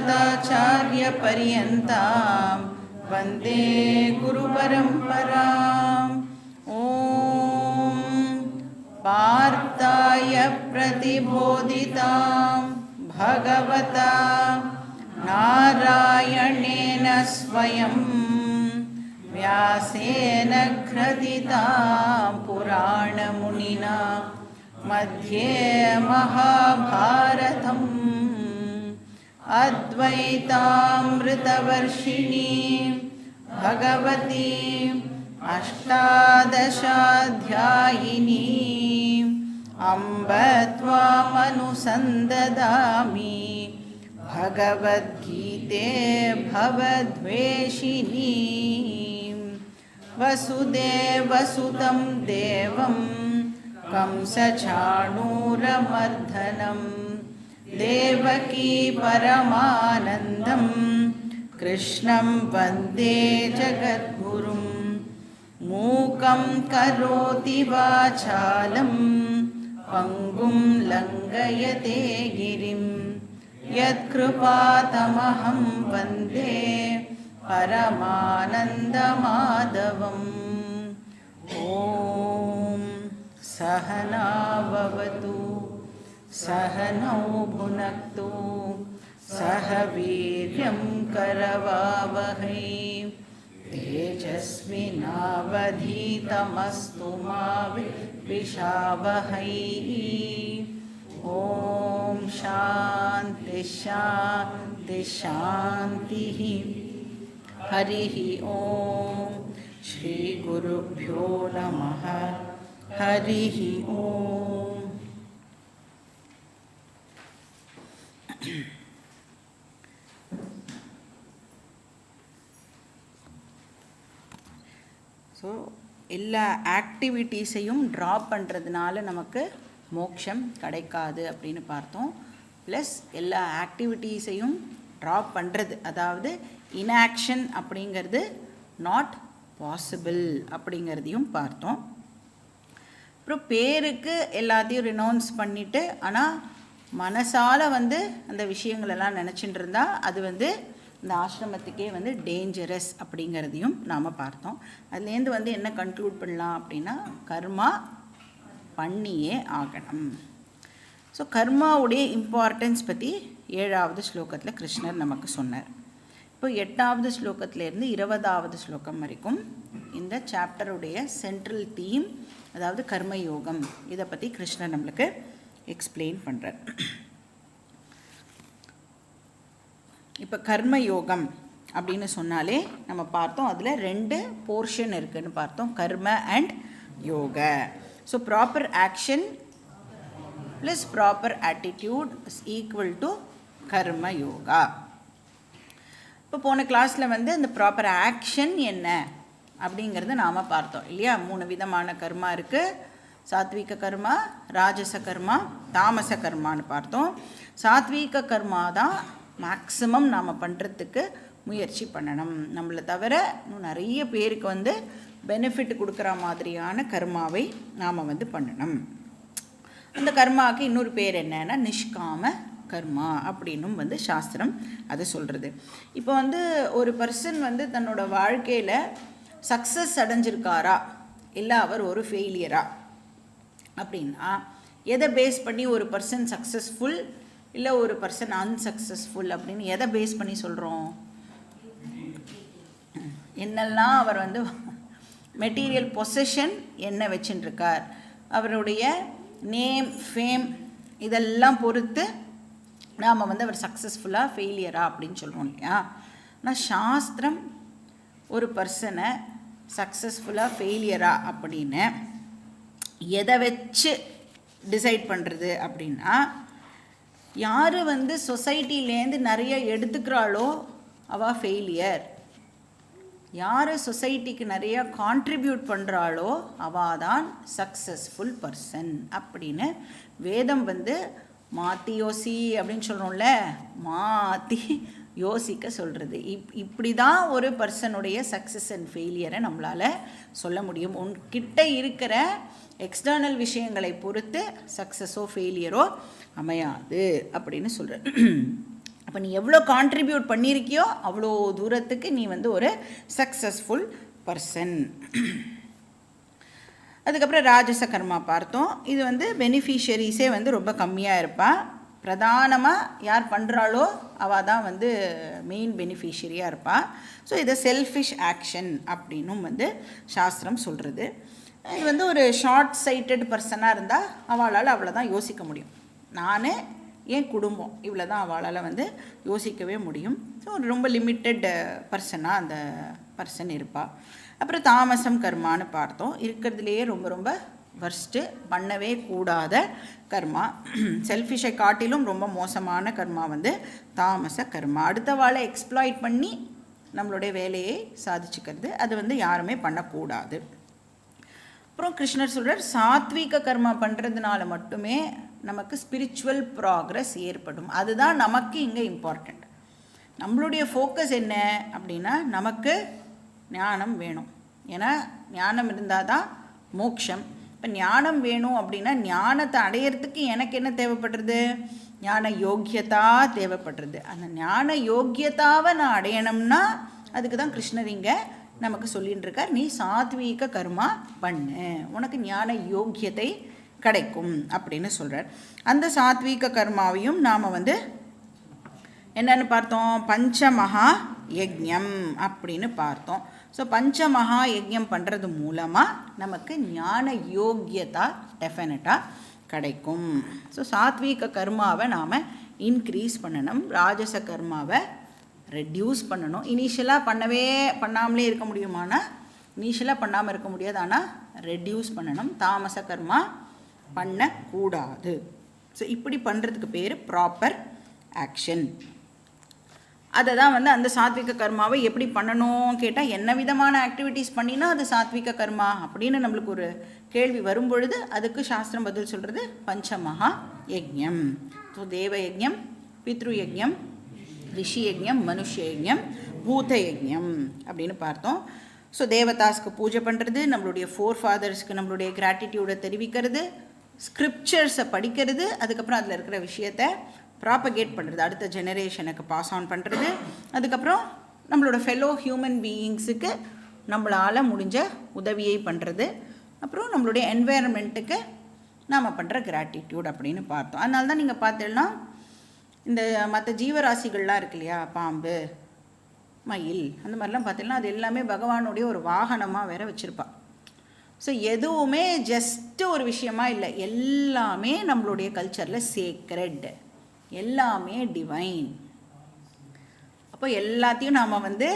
अस्मदाचार्यपर्यन्तां वन्दे गुरुपरम्पराम्। ॐ पार्थाय प्रतिबोधितां भगवता नारायणेन स्वयं व्यासेन ग्रथितां पुराणमुनिना मध्ये महाभारतम् अद्वैतामृतवर्षिणी भगवती अष्टादशाध्यायिनी अम्ब त्वामनुसन्ददामि भगवद्गीते भवद्वेषिणी। वसुदेवसुतं देवं कंसचाणूरमर्दनं देवकी परमानन्दं कृष्णं वन्दे जगद्गुरुं। मूकं करोति वाचालं पङ्गुं लङ्घयते गिरिं यत्कृपातमहं वन्दे परमानन्दमाधवम्। ॐ सहना भवतु सहनौ भुनक्तु सह वीर्यं करवावहै तेजस्विनावधीतमस्तु मा विद्विषावहै। ॐ शान्ति शान्ति शान्तिः। हरिः ॐ श्रीगुरुभ्यो नमः। हरिः ॐ। ஸோ எல்லா ஆக்டிவிட்டீஸையும் ட்ராப் பண்ணுறதுனால நமக்கு மோட்சம் கிடைக்காது அப்படின்னு பார்த்தோம். ப்ளஸ் எல்லா ஆக்டிவிட்டீஸையும் ட்ராப் பண்ணுறது, அதாவது இன்ஆக்ஷன் அப்படிங்கிறது நாட் பாசிபிள் அப்படிங்கிறதையும் பார்த்தோம். அப்புறம் பேருக்கு எல்லாத்தையும் ரினௌன்ஸ் பண்ணிவிட்டு ஆனால் மனசால் அந்த விஷயங்களெல்லாம் நினச்சிட்டு இருந்தால் அது இந்த ஆசிரமத்துக்கே டேஞ்சரஸ் அப்படிங்கிறதையும் நாம் பார்த்தோம். அதுலேருந்து என்ன கன்க்ளூட் பண்ணலாம் அப்படின்னா கர்மா பண்ணியே ஆகணும். ஸோ கர்மாவுடைய இம்பார்ட்டன்ஸ் பற்றி 7வது ஸ்லோகத்தில் கிருஷ்ணர் நமக்கு சொன்னார். இப்போ 8வது ஸ்லோகத்திலேருந்து 20வது ஸ்லோகம் வரைக்கும் இந்த சாப்டருடைய சென்ட்ரல் தீம், அதாவது கர்மயோகம், இதை பற்றி கிருஷ்ணர் நம்மளுக்கு எக்ஸ்பிளைன் பண்ணுறார். இப்போ கர்மயோகம் அப்படின்னு சொன்னாலே நம்ம பார்த்தோம் அதில் 2 போர்ஷன் இருக்குதுன்னு பார்த்தோம், கர்ம அண்ட் யோக. So proper action plus proper attitude is equal to கர்ம யோகா. இப்போ போன கிளாஸில் அந்த ப்ராப்பர் ஆக்ஷன் என்ன அப்படிங்கிறத நாம் பார்த்தோம் இல்லையா. 3 விதமான கர்மா இருக்குது. சாத்விக கர்மா, ராஜச கர்மா, தாமச கர்மான்னு பார்த்தோம். சாத்விக கர்மா தான் மேக்ஸிமம் நாம் பண்ணுறதுக்கு முயற்சி பண்ணணும். நம்மளை தவிர இன்னும் நிறைய பேருக்கு பெனிஃபிட் கொடுக்குற மாதிரியான கர்மாவை நாம் பண்ணணும். அந்த கர்மாவுக்கு இன்னொரு பேர் என்னன்னா நிஷ்காம கர்மா அப்படின்னும் சாஸ்திரம் அதை சொல்கிறது. இப்போ ஒரு பர்சன் தன்னோட வாழ்க்கையில் சக்ஸஸ் அடைஞ்சிருக்காரா இல்லை அவர் ஒரு ஃபெயிலியரா அப்படின்னா எதை பேஸ் பண்ணி ஒரு பர்சன் சக்ஸஸ்ஃபுல் இல்லை ஒரு பர்சன் அன்சக்ஸஸ்ஃபுல் அப்படின்னு எதை பேஸ் பண்ணி சொல்கிறோம்? என்னெல்லாம் அவர் மெட்டீரியல் பொசஷன் என்ன வச்சுட்டுருக்கார், அவருடைய நேம் ஃபேம் இதெல்லாம் பொறுத்து நாம் அவர் சக்ஸஸ்ஃபுல்லாக ஃபெயிலியரா அப்படின்னு சொல்கிறோம் இல்லையா. ஆனால் சாஸ்திரம் ஒரு பர்சனை சக்ஸஸ்ஃபுல்லாக ஃபெயிலியரா அப்படின்னு எதை வச்சு டிசைட் பண்ணுறது அப்படின்னா, யார் சொசைட்டிலேருந்து நிறைய எடுத்துக்கிறாளோ அவள் ஃபெயிலியர், யார் சொசைட்டிக்கு நிறையா கான்ட்ரிபியூட் பண்ணுறாளோ அவள் தான் சக்ஸஸ்ஃபுல் பர்சன் அப்படின்னு வேதம் மாற்றி யோசி அப்படின்னு சொல்கிறோம்ல, மாற்றி யோசிக்க சொல்கிறது. இப்படி தான் ஒரு பர்சனுடைய சக்ஸஸ் அண்ட் ஃபெயிலியரை நம்மளால் சொல்ல முடியும். உன்கிட்ட இருக்கிற எக்ஸ்டர்னல் விஷயங்களை பொறுத்து சக்ஸஸோ ஃபெயிலியரோ அமையாது அப்படின்னு சொல்கிறேன். அப்போ நீ எவ்வளோ கான்ட்ரிபியூட் பண்ணியிருக்கியோ அவ்வளோ தூரத்துக்கு நீ வந்து ஒரு சக்ஸஸ்ஃபுல் பர்சன். அதுக்கப்புறம் ராஜச கர்மா பார்த்தோம். இது வந்து பெனிஃபிஷியரிஸே வந்து ரொம்ப கம்மியாக இருப்பா. பிரதானமாக யார் பண்ணுறாளோ அவள் தான் வந்து மெயின் பெனிஃபிஷியரியாக இருப்பாள். ஸோ இதை செல்ஃபிஷ் ஆக்ஷன் அப்படின்னும் வந்து சாஸ்திரம் சொல்கிறது. இது வந்து ஒரு ஷார்ட் சைட்டட் பர்சனாக இருந்தால் அவளால் அவ்வளோ தான் யோசிக்க முடியும். நான் என் குடும்பம் இவ்வளோ தான் அவளால் வந்து யோசிக்கவே முடியும். ஸோ ஒரு ரொம்ப லிமிட்டட் பர்சனாக அந்த பர்சன் இருப்பாள். அப்புறம் தாமசம் கர்மான்னு பார்த்தோம். இருக்கிறதுலையே ரொம்ப ரொம்ப ஃபர்ஸ்ட்டு பண்ணவே கூடாத கர்மா, செல்ஃபிஷை காட்டிலும் ரொம்ப மோசமான கர்மா வந்து தாமச கர்மா. அடுத்தவாளை எக்ஸ்ப்ளாய்ட் பண்ணி நம்மளுடைய வேலையை சாதிச்சுக்கிறது, அது வந்து யாருமே பண்ணக்கூடாது. அப்புறம் கிருஷ்ணர் சொல்கிறார், சாத்விக கர்மா பண்ணுறதுனால மட்டுமே நமக்கு ஸ்பிரிச்சுவல் ப்ராக்ரஸ் ஏற்படும். அதுதான் நமக்கு இங்கே இம்பார்ட்டண்ட். நம்மளுடைய ஃபோக்கஸ் என்ன அப்படின்னா, நமக்கு ஞானம் வேணும். ஏன்னா ஞானம் இருந்தால் தான் மோட்சம். இப்போ ஞானம் வேணும் அப்படின்னா ஞானத்தை அடையிறதுக்கு எனக்கு என்ன தேவைப்படுறது? ஞான யோக்கியதா தேவைப்படுறது. அந்த ஞான யோக்கியதாவை நான் அடையணும்னா அதுக்கு தான் கிருஷ்ணர் இங்கே நமக்கு சொல்லின்னு இருக்கார், நீ சாத்வீக கர்மா பண்ணு, உனக்கு ஞான யோக்கியத்தை கிடைக்கும் அப்படின்னு சொல்கிறார். அந்த சாத்வீக கர்மாவையும் நாம் வந்து என்னென்னு பார்த்தோம்? பஞ்சமகா யஜ்ஞம் அப்படின்னு பார்த்தோம். ஸோ பஞ்சமகா யஜ்ஞம் பண்ணுறது மூலமாக நமக்கு ஞான யோக்கியதா டெஃபினட்டாக கிடைக்கும். ஸோ சாத்வீக கர்மாவை நாம் இன்க்ரீஸ் பண்ணணும், ராஜச கர்மாவை ரெடியூஸ் பண்ணணும். இனிஷியலாக பண்ணாமலே இருக்க முடியுமானா இனிஷியலாக பண்ணாமல் இருக்க முடியாது, ஆனால் ரெடியூஸ் பண்ணணும். தாமச கர்மா பண்ணக்கூடாது. ஸோ இப்படி பண்ணுறதுக்கு பேர் ப்ராப்பர் ஆக்ஷன். அதை தான் வந்து அந்த சாத்விக கர்மாவை எப்படி பண்ணணும் கேட்டால், என்ன விதமான ஆக்டிவிட்டீஸ் பண்ணினா அது சாத்விக கர்மா அப்படின்னு நம்மளுக்கு ஒரு கேள்வி வரும்பொழுது அதுக்கு சாஸ்திரம் பதில் சொல்கிறது பஞ்சமகா யஜ்ஞம். ஸோ தேவ யஜ்ஞம், பித்ரு யஜ்ஞம், ரிஷி யஜ்ஞம், மனுஷ யஜ்ஞம், பூத யஜ்ஞம் அப்படின்னு பார்த்தோம். ஸோ தேவதாஸ்க்கு பூஜை பண்ணுறது, நம்மளுடைய ஃபோர்ஃபாதர்ஸ்க்கு நம்மளுடைய கிராட்டிடியூடை தெரிவிக்கிறது, ஸ்கிரிப்சர்ஸை படிக்கிறது, அதுக்கப்புறம் அதில் இருக்கிற விஷயத்தை ப்ராப்பகேட் பண்ணுறது, அடுத்த ஜெனரேஷனுக்கு பாஸ் ஆன் பண்ணுறது, அதுக்கப்புறம் நம்மளோட ஃபெலோ ஹியூமன் பீயிங்ஸுக்கு நம்மளால் முடிஞ்ச உதவியை பண்ணுறது, அப்புறம் நம்மளுடைய என்வாயர்மெண்ட்டுக்கு நாம் பண்ணுற கிராட்டிடியூட் அப்படின்னு பார்த்தோம். அதனால தான் நீங்கள் பார்த்தீங்கன்னா இந்த மற்ற ஜீவராசிகள்லாம் இருக்கு இல்லையா, பாம்பு, மயில், அந்த மாதிரிலாம் பார்த்தீங்கன்னா அது எல்லாமே பகவானுடைய ஒரு வாகனமாக வேற வச்சுருப்பா. ஸோ எதுவுமே ஜஸ்ட்டு ஒரு விஷயமா இல்லை, எல்லாமே நம்மளுடைய கல்ச்சரில் சேக்ரெட், எல்லாமே டிவைன். அப்போ எல்லாத்தையும் நாம் வந்து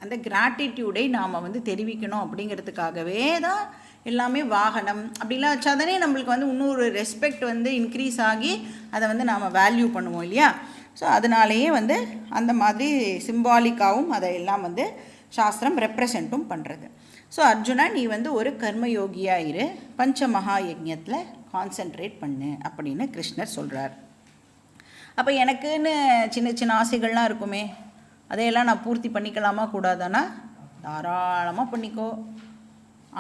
அந்த கிராட்டிடியூடை நாம் வந்து தெரிவிக்கணும் அப்படிங்கிறதுக்காகவே தான் எல்லாமே வாகனம் அப்படிலாம் வச்சாதானே நம்மளுக்கு வந்து இன்னொரு ரெஸ்பெக்ட் வந்து இன்க்ரீஸ் ஆகி அதை வந்து நாம் வேல்யூ பண்ணுவோம் இல்லையா. ஸோ அதனாலேயே வந்து அந்த மாதிரி சிம்பாலிக்காகவும் அதையெல்லாம் வந்து சாஸ்திரம் ரெப்ரசண்ட்டும் பண்ணுறது. ஸோ அர்ஜுனா, நீ வந்து ஒரு கர்மயோகியாக இரு, பஞ்சமகா யஜ்ஞத்தில் கான்சென்ட்ரேட் பண்ணு அப்படின்னு கிருஷ்ணர் சொல்கிறார். அப்போ எனக்குன்னு சின்ன சின்ன ஆசைகள்லாம் இருக்குமே, அதையெல்லாம் நான் பூர்த்தி பண்ணிக்கலாமா கூடாதானா? தாராளமாக பண்ணிக்கோ.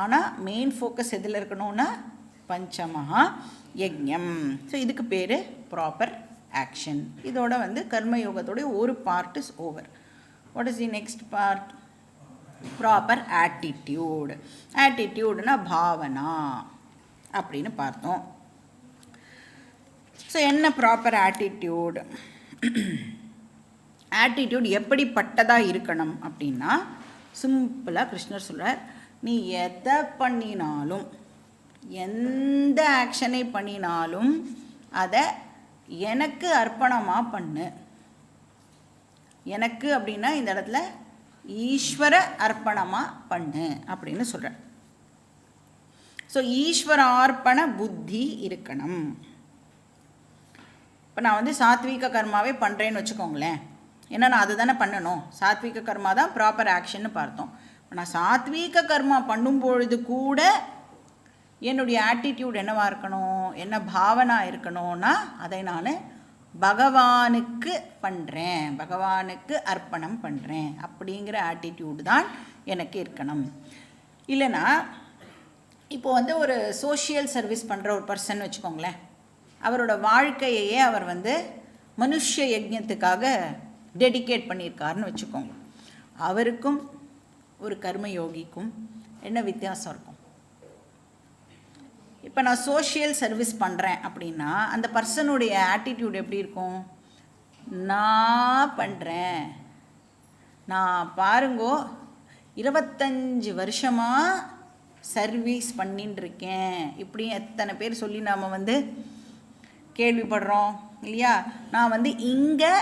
ஆனால் மெயின் ஃபோக்கஸ் எதில் இருக்கணும்னா பஞ்சமகா யஜ்ஞம். ஸோ இதுக்கு பேர் ப்ராப்பர் ஆக்ஷன். இதோட வந்து கர்மயோகத்தோடைய ஒரு part is over. What is the next part? Proper attitude. ஆட்டிடியூடுனா பாவனா அப்படின்னு பார்த்தோம். ஸோ என்ன ப்ராப்பர் ஆட்டிடியூட்? ஆட்டிடியூட் எப்படிப்பட்டதாக இருக்கணும் அப்படின்னா, சிம்பிளாக கிருஷ்ணர் சொல்கிறார், நீ எதை பண்ணினாலும், எந்த ஆக்ஷனை பண்ணினாலும் அதை எனக்கு அர்ப்பணமாக பண்ணு. எனக்கு அப்படின்னா இந்த இடத்துல ஈஸ்வர அர்ப்பணமாக பண்ணு அப்படின்னு சொல்கிறேன். ஸோ ஈஸ்வரார்ப்பண புத்தி இருக்கணும். இப்போ நான் வந்து சாத்வீக கர்மாவே பண்ணுறேன்னு வச்சுக்கோங்களேன், ஏன்னா நான் அது தானே பண்ணணும், சாத்வீக கர்மா தான் ப்ராப்பர் ஆக்ஷன்னு பார்த்தோம். நான் சாத்வீக கர்மா பண்ணும்பொழுது கூட என்னுடைய ஆட்டிடியூட் என்னவாக இருக்கணும், என்ன பாவனா இருக்கணும்னா, அதை நான் பகவானுக்கு பண்ணுறேன், பகவானுக்கு அர்ப்பணம் பண்ணுறேன் அப்படிங்கிற ஆட்டிடியூடு தான் எனக்கு இருக்கணும். இல்லைன்னா இப்போ வந்து ஒரு சோஷியல் சர்வீஸ் பண்ணுற ஒரு பர்சன் வச்சுக்கோங்களேன், அவரோட வாழ்க்கையையே அவர் வந்து மனுஷ யஜ்ஞத்துக்காக டெடிகேட் பண்ணியிருக்காருன்னு வச்சுக்கோங்க. அவருக்கும் ஒரு கர்மயோகிக்கும் என்ன வித்தியாசம் இருக்கும்? இப்போ நான் சோஷியல் சர்வீஸ் பண்ணுறேன் அப்படின்னா அந்த பர்சனுடைய ஆட்டிடியூட் எப்படி இருக்கும்? நான் பண்ணுறேன், நான் பாருங்கோ 25 வருஷமாக சர்வீஸ் பண்ணின்னு இருக்கேன், இப்படி எத்தனை பேர் சொல்லி நாம் கேள்விப்படுறோம் இல்லையா? நான் இங்கே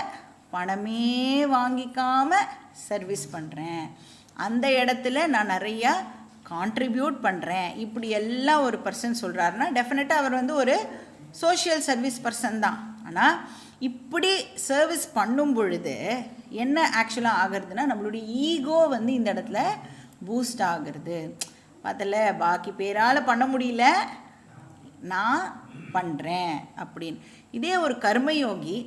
பணமே வாங்கிக்காமல் சர்வீஸ் பண்ணுறேன், அந்த இடத்துல நான் நிறையா கான்ட்ரிபியூட் பண்ணுறேன், இப்படி எல்லாம் ஒரு பர்சன் சொல்கிறாருன்னா டெஃபினட்டாக அவர் ஒரு சோஷியல் சர்வீஸ் பர்சன் தான். ஆனால் இப்படி சர்வீஸ் பண்ணும் பொழுது என்ன ஆக்சுவலாக ஆகிறதுனா நம்மளுடைய ஈகோ இந்த இடத்துல பூஸ்ட் ஆகிறது. பார்த்தல, பாக்கி பேரால் பண்ண முடியல, நான் பண்ணுறேன் அப்படின்னு. இதே ஒரு கர்மயோகி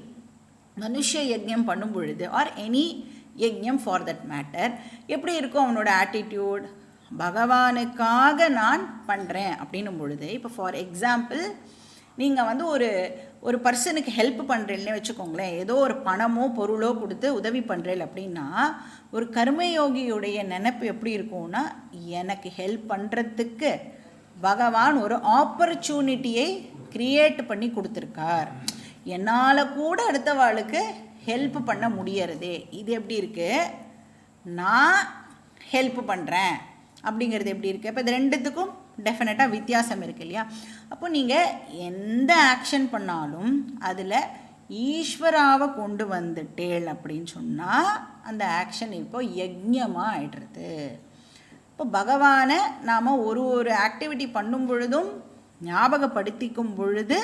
மனுஷ யஜ்ஞம் பண்ணும் பொழுது ஆர் எனி யஜ்ஞம் ஃபார் தட் மேட்டர் எப்படி இருக்கும் அவனோட ஆட்டிடியூட்? பகவானுக்காக நான் பண்ணுறேன் அப்படின்னும் பொழுது, இப்போ ஃபார் எக்ஸாம்பிள் நீங்கள் ஒரு பர்சனுக்கு ஹெல்ப் பண்ணுறேன்னு வச்சுக்கோங்களேன், ஏதோ ஒரு பணமோ பொருளோ கொடுத்து உதவி பண்ணுறேன் அப்படின்னா ஒரு கர்மயோகியுடைய நினைப்பு எப்படி இருக்கும்னா, எனக்கு ஹெல்ப் பண்ணுறதுக்கு பகவான் ஒரு ஆப்பர்ச்சுனிட்டியை கிரியேட் பண்ணி கொடுத்துருக்கார், என்னால் கூட அடுத்தவாளுக்கு ஹெல்ப் பண்ண முடியறதே. இது எப்படி இருக்குது? நான் ஹெல்ப் பண்ணுறேன் அப்படிங்கிறது எப்படி இருக்குது? இப்போ இது ரெண்டுத்துக்கும் டெஃபினட்டாக வித்தியாசம் இருக்குது இல்லையா? அப்போ நீங்கள் எந்த ஆக்ஷன் பண்ணாலும் அதில் ஈஸ்வராவை கொண்டு வந்துட்டேள் அப்படின்னு சொன்னால் அந்த ஆக்ஷன் இப்போ யஜ்ஞமாக ஆயிடுறது. இப்போ பகவானை நாம் ஒரு ஆக்டிவிட்டி பண்ணும் பொழுதும் ஞாபகப்படுத்திக்கும் பொழுது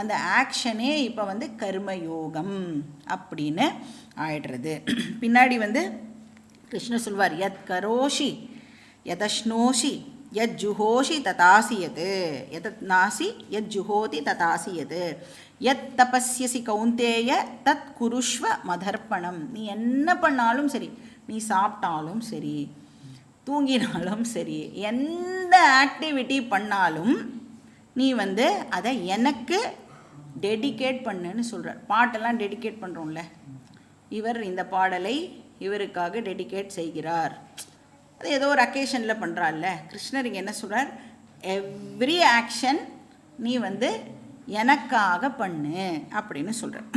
அந்த ஆக்ஷனே இப்போ கர்மயோகம் அப்படின்னு ஆயிடுறது. பின்னாடி கிருஷ்ணர் சொல்வார், யத் கரோஷி யதஷ்னோஷி யத் ஜுஹோஷி ததாசியது யத் நாசி யத் ஜுஹோதி ததாசியது யத் தபஸ்யசி கௌந்தேய தத் குருஷ்வ மதர்ப்பணம். நீ என்ன பண்ணாலும் சரி, நீ சாப்பிட்டாலும் சரி, தூங்கினாலும் சரி, எந்த ஆக்டிவிட்டி பண்ணாலும் நீ அதை எனக்கு டெடிகேட் பண்ணுன்னு சொல்கிறார். பாட்டெல்லாம் டெடிகேட் பண்ணுறோம்ல, இவர் இந்த பாடலை இவருக்காக டெடிகேட் செய்கிறார், அது ஏதோ ஒரு அக்கேஷனில் பண்ணுறாள்ல. கிருஷ்ணர் இங்கே என்ன சொல்கிறார்? எவ்ரி ஆக்ஷன் நீ எனக்காக பண்ணு அப்படின்னு சொல்கிறார்.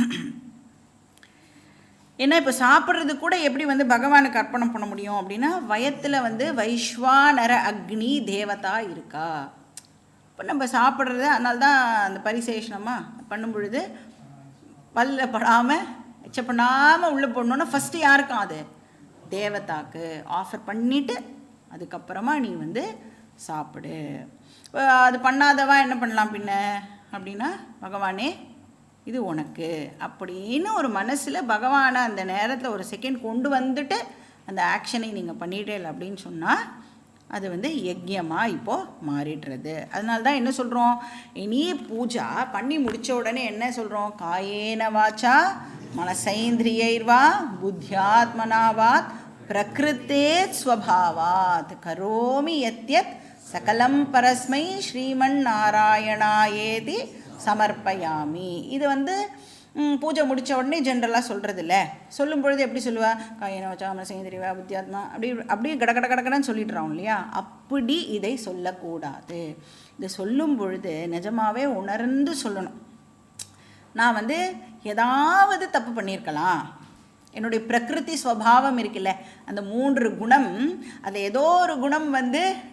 ஏன்னா இப்போ சாப்பிட்றது கூட எப்படி பகவானுக்கு அர்ப்பணம் பண்ண முடியும் அப்படின்னா, வயத்தில் வைஸ்வானர அக்னி தேவதா இருக்கா. இப்போ நம்ம சாப்பிட்றது அதனால தான் அந்த பரிசேஷனமாக பண்ணும் பொழுது பல்ல படாமல் எச்ச பண்ணாமல் உள்ளே போடணுன்னா ஃபஸ்ட்டு யாருக்கும் அது தேவதாக்கு ஆஃபர் பண்ணிவிட்டு அதுக்கப்புறமா நீ சாப்பிடு. அது பண்ணாதவா என்ன பண்ணலாம் பின்ன அப்படின்னா, பகவானே இது உனக்கு அப்படின்னு ஒரு மனசில் பகவானை அந்த நேரத்தில் ஒரு செகண்ட் கொண்டு வந்துட்டு அந்த ஆக்ஷனை நீங்கள் பண்ணிட்டே அப்படின்னு சொன்னால் அது யஜ்யமாக இப்போது மாறிடுறது. அதனால தான் என்ன சொல்கிறோம், இனி பூஜா பண்ணி முடித்த உடனே என்ன சொல்கிறோம்? காயேன வாச்சா மனசைந்திரியைர்வா புத்தியாத்மனாவாத் பிரகிருத்தேத் ஸ்வபாவாத் கரோமி யத்யத் சகலம் பரஸ்மை ஸ்ரீமன் நாராயணாயேதி சமர்ப்பயாமி. இது பூஜை முடித்த உடனே ஜென்ரலாக சொல்கிறது இல்லை. சொல்லும் பொழுது எப்படி சொல்லுவா? காயன வச்சா மனசேந்திரிவா புத்தியாத்மா அப்படியே கடன்னு சொல்லிடுறோம் இல்லையா? அப்படி இதை சொல்லக்கூடாது. இதை சொல்லும் பொழுது நிஜமாகவே உணர்ந்து சொல்லணும். நான் ஏதாவது தப்பு பண்ணியிருக்கலாம், என்னுடைய பிரகிருதி ஸ்வபாவம் இருக்குல்ல, அந்த 3 குணம், அதை ஏதோ ஒரு குணம்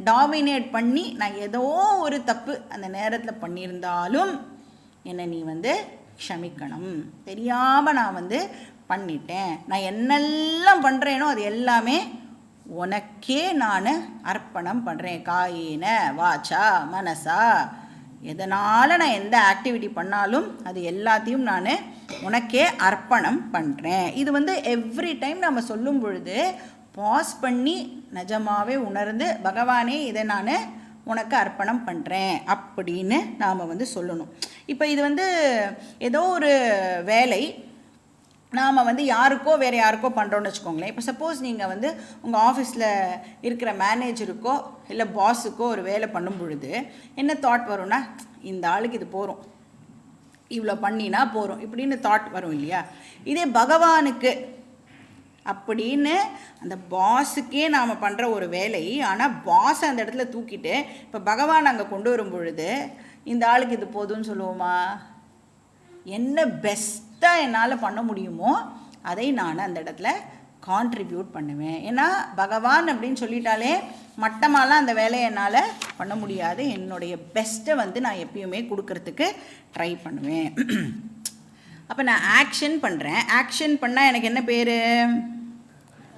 டாமினேட் பண்ணி நான் ஏதோ ஒரு தப்பு அந்த நேரத்தில் பண்ணியிருந்தாலும் என்னை நீ க்ஷமிக்கணும். தெரியாமல் நான் பண்ணிட்டேன், நான் என்னெல்லாம் பண்ணுறேனோ அது எல்லாமே உனக்கே நான் அர்ப்பணம் பண்ணுறேன். காயேன வாச்சா மனசா, எதனால் நான் எந்த ஆக்டிவிட்டி பண்ணாலும் அது எல்லாத்தையும் நான் உனக்கே அர்ப்பணம் பண்ணுறேன். இது எவ்ரி டைம் நம்ம சொல்லும் பொழுது பாஸ் பண்ணி நிஜமாகவே உணர்ந்து, பகவானே இதை நான் உனக்கு அர்ப்பணம் பண்ணுறேன் அப்படின்னு நாம் சொல்லணும். இப்போ இது ஏதோ ஒரு வேலை நாம் யாருக்கோ வேறு யாருக்கோ பண்ணுறோன்னு வச்சுக்கோங்களேன். இப்போ சப்போஸ் நீங்கள் உங்கள் ஆஃபீஸில் இருக்கிற மேனேஜருக்கோ இல்லை பாஸுக்கோ ஒரு வேலை பண்ணும் பொழுது என்ன தாட் வரும்னா, இந்த ஆளுக்கு இது போகிறோம், இவ்வளோ பண்ணினா போகிறோம் இப்படின்னு தாட் வரும் இல்லையா. இதே பகவானுக்கு அப்படின்னு அந்த பாஸுக்கே நாம் பண்ணுற ஒரு வேலை, ஆனால் பாஸை அந்த இடத்துல தூக்கிட்டு இப்போ பகவான் அங்கே கொண்டு வரும் பொழுது இந்த ஆளுக்கு இது போதும்னு சொல்லுவோமா? என்ன பெஸ்ட்டாக என்னால் பண்ண முடியுமோ அதை நான் அந்த இடத்துல கான்ட்ரிபியூட் பண்ணுவேன். ஏன்னா பகவான் அப்படின்னு சொல்லிட்டாலே மட்டமாலாம் அந்த வேலையை என்னால் பண்ண முடியாது. என்னுடைய பெஸ்ட்டை நான் எப்பயுமே கொடுக்கறதுக்கு ட்ரை பண்ணுவேன். அப்போ நான் ஆக்ஷன் பண்ணுறேன். ஆக்ஷன் பண்ணால் எனக்கு என்ன பேர்?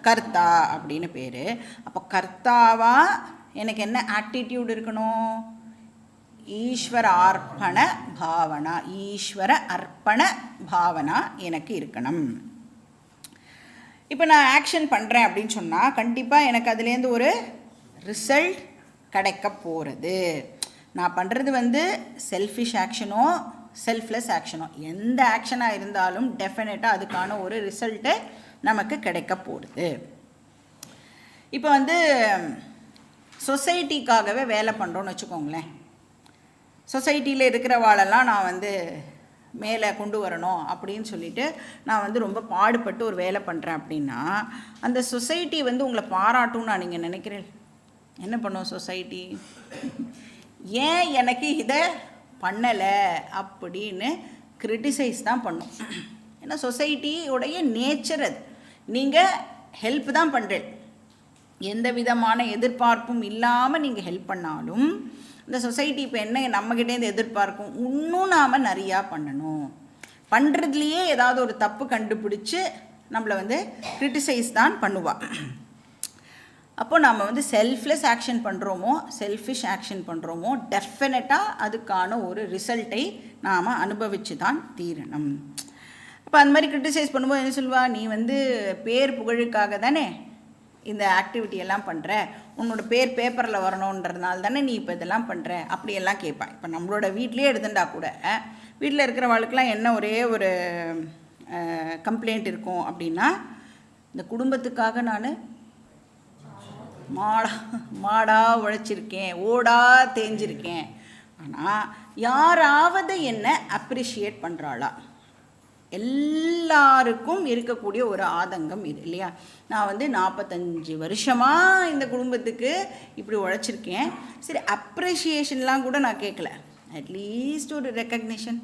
கர்த்தா அப்படின்னு பேர். அப்போ கர்த்தாவா எனக்கு என்ன ஆட்டிடியூட் இருக்கணும்? ஈஸ்வர அர்ப்பண பாவனா. ஈஸ்வர அர்ப்பண பாவனா எனக்கு இருக்கணும். இப்போ நான் ஆக்ஷன் பண்ணுறேன் அப்படின்னு சொன்னால் கண்டிப்பாக எனக்கு அதுலேருந்து ஒரு ரிசல்ட் கிடைக்க போகிறது. நான் பண்ணுறது செல்ஃபிஷ் ஆக்ஷனோ செல்ஃப்லெஸ் ஆக்ஷனோ எந்த ஆக்ஷனாக இருந்தாலும் டெஃபினட்டாக அதுக்கான ஒரு ரிசல்ட்டு நமக்கு கிடைக்க போகிறது. இப்போ சொசைட்டிக்காகவே வேலை பண்ணுறோன்னு வச்சுக்கோங்களேன். சொசைட்டியில் இருக்கிறவாளெல்லாம் நான் மேலே கொண்டு வரணும் அப்படின்னு சொல்லிட்டு நான் ரொம்ப பாடுபட்டு ஒரு வேலை பண்ணுறேன் அப்படின்னா அந்த சொசைட்டி உங்களை பாராட்டும்னு நான் நீங்கள் நினைக்கிறேன். என்ன பண்ணும் சொசைட்டி? ஏன் எனக்கு இதை பண்ணலை அப்படின்னு கிரிட்டிசைஸ் தான் பண்ணும். ஏன்னா சொசைட்டியோடைய நேச்சர் அது. நீங்கள் ஹெல்ப் தான் பண்ணுறேன், எந்த விதமான எதிர்பார்ப்பும் இல்லாமல் நீங்கள் ஹெல்ப் பண்ணாலும் இந்த சொசைட்டி இப்போ என்ன நம்மக்கிட்டேருந்து எதிர்பார்க்கும்? இன்னும் நாம் நிறையா பண்ணணும். பண்ணுறதுலையே ஏதாவது ஒரு தப்பு கண்டுபிடிச்சி நம்மளை கிரிட்டிசைஸ் தான் பண்ணுவாள். அப்போ நாம் செல்ஃப்லெஸ் ஆக்ஷன் பண்ணுறோமோ செல்ஃபிஷ் ஆக்ஷன் பண்ணுறோமோ டெஃபினட்டாக அதுக்கான ஒரு ரிசல்ட்டை நாம் அனுபவித்து தான் தீரணும். அப்போ அந்த மாதிரி கிரிட்டிசைஸ் பண்ணும்போது என்ன சொல்லுவா? நீ பேர் புகழுக்காக தானே இந்த ஆக்டிவிட்டியெல்லாம் பண்ணுற, உன்னோட பேர் பேப்பரில் வரணுன்றதுனால தானே நீ இப்போ இதெல்லாம் பண்ணுற அப்படியெல்லாம் கேட்பான். இப்போ நம்மளோட வீட்லேயே எடுத்துட்டா கூட வீட்டில் இருக்கிற வாழ்க்கெலாம் என்ன ஒரே ஒரு கம்ப்ளைண்ட் இருக்கும் அப்படின்னா, இந்த குடும்பத்துக்காக நான் மாடா உழைச்சிருக்கேன், ஓடா தேஞ்சிருக்கேன். ஆனால் யாராவது என்ன அப்ரிஷியேட் பண்ணுறாளா? எல்லாருக்கும் இருக்கக்கூடிய ஒரு ஆதங்கம் இது இல்லையா. நான் 45 வருஷமாக இந்த குடும்பத்துக்கு இப்படி உழைச்சிருக்கேன். சரி, அப்ரிஷியேஷன்லாம் கூட நான் கேட்கல, அட்லீஸ்ட் ஒரு ரெக்கக்னிஷன்.